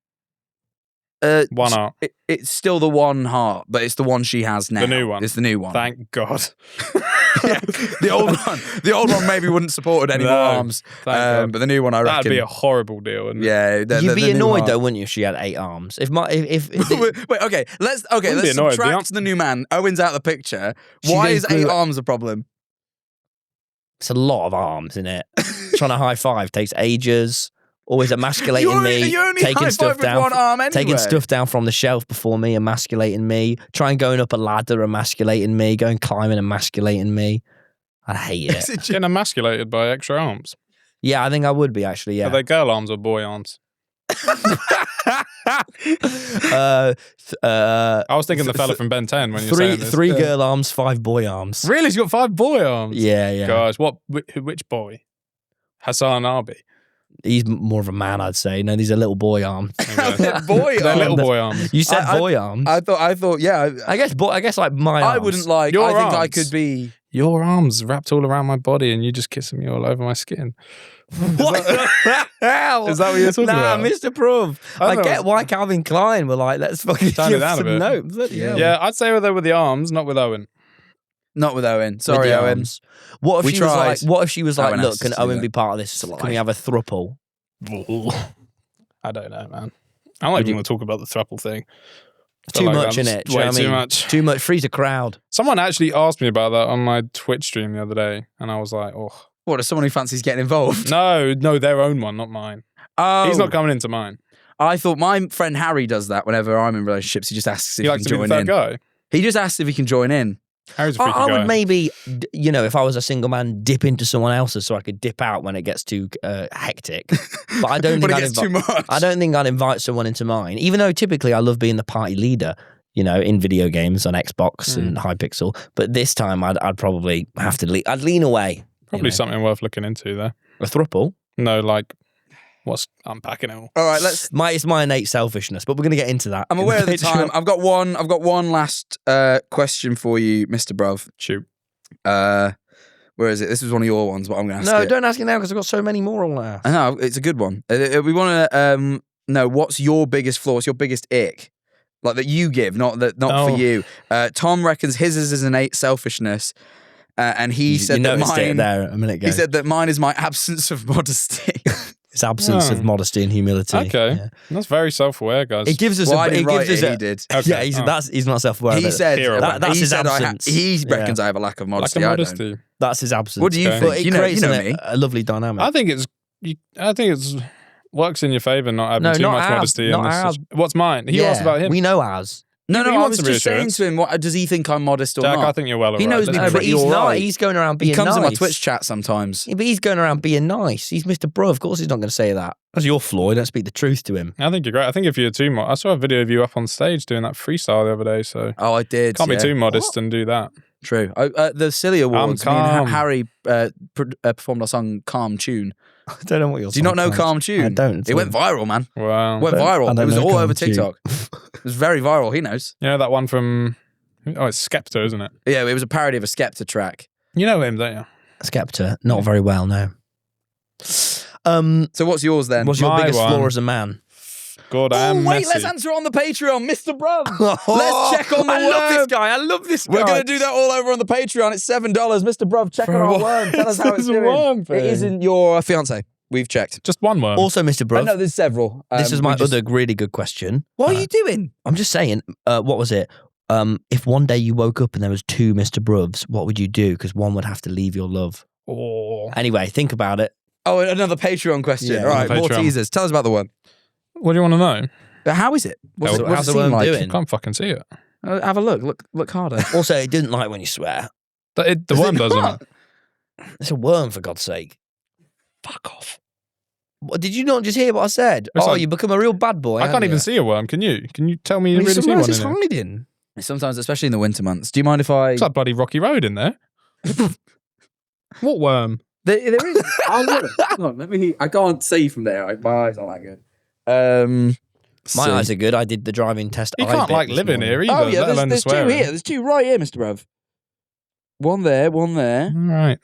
One heart. It's still the one heart, but it's the one she has now. The new one. It's the new one. Thank God. Yeah. The old one maybe wouldn't support any more No, arms. thank God. But the new one, I reckon. That'd be a horrible deal, wouldn't it? yeah. You'd be the new annoyed heart. though, wouldn't you, if she had 8 arms? If Wait, okay. Let's be annoyed. subtract the new man. Owen's out of the picture. She Why then is 8 grew- arms a problem? it's a lot of arms in it. Trying to high five takes ages. Always emasculating me, You only taking high stuff five with down, one arm anyway. taking stuff down from the shelf before me, emasculating me. Trying going up a ladder, emasculating me. Going climbing, emasculating me. I hate it. Getting emasculated by extra arms. Yeah, I think I would be actually. Yeah. Are they girl arms or boy arms? I I was thinking the fella from Ben 10 when you're saying this. three girl arms, 5 boy arms. Really? She's got 5 boy arms? Yeah, yeah. Guys, which boy? Hassan Arbi. He's more of a man, I'd say. No, these are little boy arms. Boy They're arms. little boy arms. You said I- boy arms. I thought, yeah. I guess like my arms. I wouldn't like. Your I think I arms. could be. your arms wrapped all around my body and you just kissing me all over my skin. What the hell? Is that what you're talking about? Mr. Bruv. I know. get why Calvin Klein were like, let's fucking Tone it give down a some bit. notes. Bloody hell. Yeah, I'd say with the arms, not with Owen. Not with Owen. With Sorry, the Owen. arms. What if We she was tried. like, what if she was like, Owen look, has can to do Owen that. be part of this? Can we have a thruple? I don't know, man. I don't even want to talk about the throuple thing. Too Feel like much in that's it. Do you know Way what I too mean? much. Too much. Freeze a crowd. Someone actually asked me about that on my Twitch stream the other day, and I was like, oh. What, is someone who fancies getting involved? No, their own one, not mine. Oh. He's not coming into mine. I thought my friend Harry does that whenever I'm in relationships. He just asks if He he likes can to be the join third in. guy. He just asks if he can join in. Harry's a freaky I guy. would maybe, if I was a single man, dip into someone else's so I could dip out when it gets too hectic. But I don't But think it I'd gets too much. I don't think I'd invite someone into mine, even though typically I love being the party leader, in video games on Xbox and Hypixel. But this time I'd probably have to I'd lean away. Probably something worth looking into there. A thruple? No, like, what's unpacking it all? All right, let's. It's my innate selfishness, but we're going to get into that. I'm in aware of the Patreon. time. I've got one last question for you, Mr. Bruv. Shoot. Where is it? This is one of your ones, but I'm going to ask No, it. don't ask it now because I've got so many more on that. I know, it's a good one. We want to know what's your biggest flaw, what's your biggest ick? Like that you give, not for you. Tom reckons his is innate selfishness. And he said you that noticed mine. it there a minute ago. He said that mine is my absence of modesty. It's absence of modesty and humility. Okay. Yeah. That's very self-aware, guys. It gives us Well, I a. didn't It write gives it, us he a. did. Okay. Yeah, he's not self-aware. He of it. said Hero. that's he his said absence. he reckons I have a lack of Lack modesty. of I don't. modesty. That's his absence. What do you Okay. think? But it You know creates me. a lovely dynamic. I think it's works in your favour not having too not much ours, modesty. not in this ours. situation. What's mine? He asked about him. We know ours. No, He I wants was some just saying reassurance. to him, what does he think I'm modest or Jack, not? I think you're well He alright. knows Let's me No, be but pretty he's all not. right. He's going around being He comes nice. in my Twitch chat sometimes. Yeah, but he's going around being nice. He's Mr. Bruv. Of course he's not going to say that. That's your flaw. You don't speak the truth to him. I think you're great. I think if you're too modest, I saw a video of you up on stage doing that freestyle the other day, so Oh, I did. can't be yeah. too modest and do that. True. The Silly Awards, me and calm. Harry performed our song Calm Tune. I don't know what you're Do you not know Calm Tune? I don't. It went viral, man. Wow. Went I viral. don't It was know all Calm over Tune. TikTok. It was very viral. He knows. You know that one from, it's Skepta, isn't it? Yeah, it was a parody of a Skepta track. You know him, don't you? Skepta. Not very well, no. So what's yours then? What's your My biggest one. flaw as a man? God, Oh, I'm wait, messy. let's answer it on the Patreon, Mr. Bruv. Let's check on the I love this worm. guy. I love this guy. We're going to do that all over on the Patreon. It's $7. Mr. Bruv, check on our worm. Tell us how it's It's a doing. worm It thing. isn't your fiance. We've checked. Just one worm. Also, Mr. I Bruv, know there's several. this is my we just- other really good question. What are you doing? I'm just saying, what was it? If one day you woke up and there was two Mr. Bruvs, what would you do? Because one would have to leave your love. Oh. Anyway, think about it. Oh, another Patreon question. Yeah, all right, another more Patreon. teasers. Tell us about the one. What do you want to know? But how is it? What's How's it, what's the it seem worm like? doing? I can't fucking see it. Have a look. Look harder. Also, it didn't like when you swear. The Is worm it doesn't. not? It's a worm, for God's sake. Fuck off. What, did you not just hear what I said? It's Oh, like- you become a real bad boy. I can't haven't even you? see a worm. Can you? Can you tell me you really see Sometimes one it's in there? hiding. Sometimes, especially in the winter months. Do you mind if I? It's like bloody Rocky Road in there. What worm? There is. Hang on, let me. I can't see from there. My eyes aren't that good. My eyes are good. I did the driving test. You can't like live in here either. Oh yeah, let alone the there's two swearing. here. There's two right here, Mr. Bruv. One there, one there. All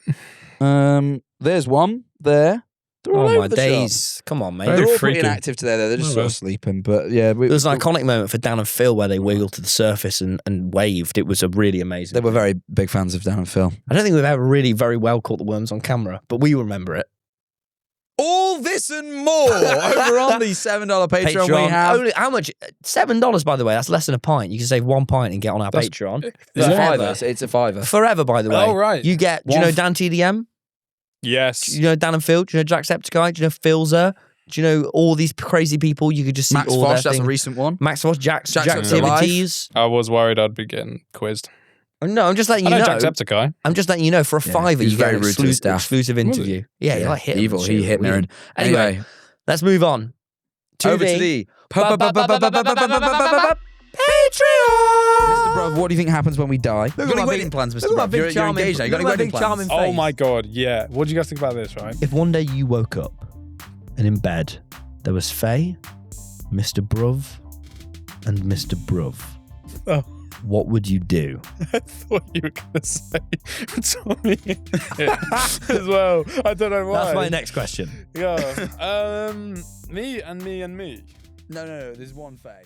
right. There's one there. They're all Oh over my the shop. days. Come on, mate. Very They're all freaky. pretty inactive today. They're just Oh, sort well. of sleeping. But yeah, There was an iconic moment for Dan and Phil where they wiggled to the surface and waved. It was a really amazing. they were very big fans of Dan and Phil. I don't think we've ever really very well caught the worms on camera, but we remember it. All this and more over on the $7 Patreon. We have. Only, how much? $7, by the way. That's less than a pint. You can save 1 pint and get on our That's- Patreon. It's a Forever. fiver. It's a fiver. Forever, by the way. Oh, right. You get, do you One know Dan TDM? Yes. Do you know Dan and Phil? Do you know Jacksepticeye? Do you know Philzer? Do you know all these crazy people? You could just see Max all Fosh, their that's a things. recent one. Max Fosh, Jack's Jacksepticeye. activities. I was worried I'd be getting quizzed. No, I'm just letting I you know know. Jacksepticeye. I'm just letting you know for a Yeah, fiver he's you get very an rude to his staff. exclusive interview. Yeah, you like hit him evil. and He shit. hit me. Weird. Anyway, let's move on. Over to the Patreon. Mr. Bruv, what do you think happens when we die? Look You at got my any wedding big- plans, Mr. look at my Bruv? big You're charming- engaged now. You got any look at my wedding big plans? charming Oh face. my god, yeah. What do you guys think about this, right? If one day you woke up and in bed there was Faye, Mr. Bruv, and Mr. Bruv, Oh. what would you do? I thought you were going to say Tommy as well. I don't know why. That's my next question. Yeah. Me and me and me. No, there's one Faye.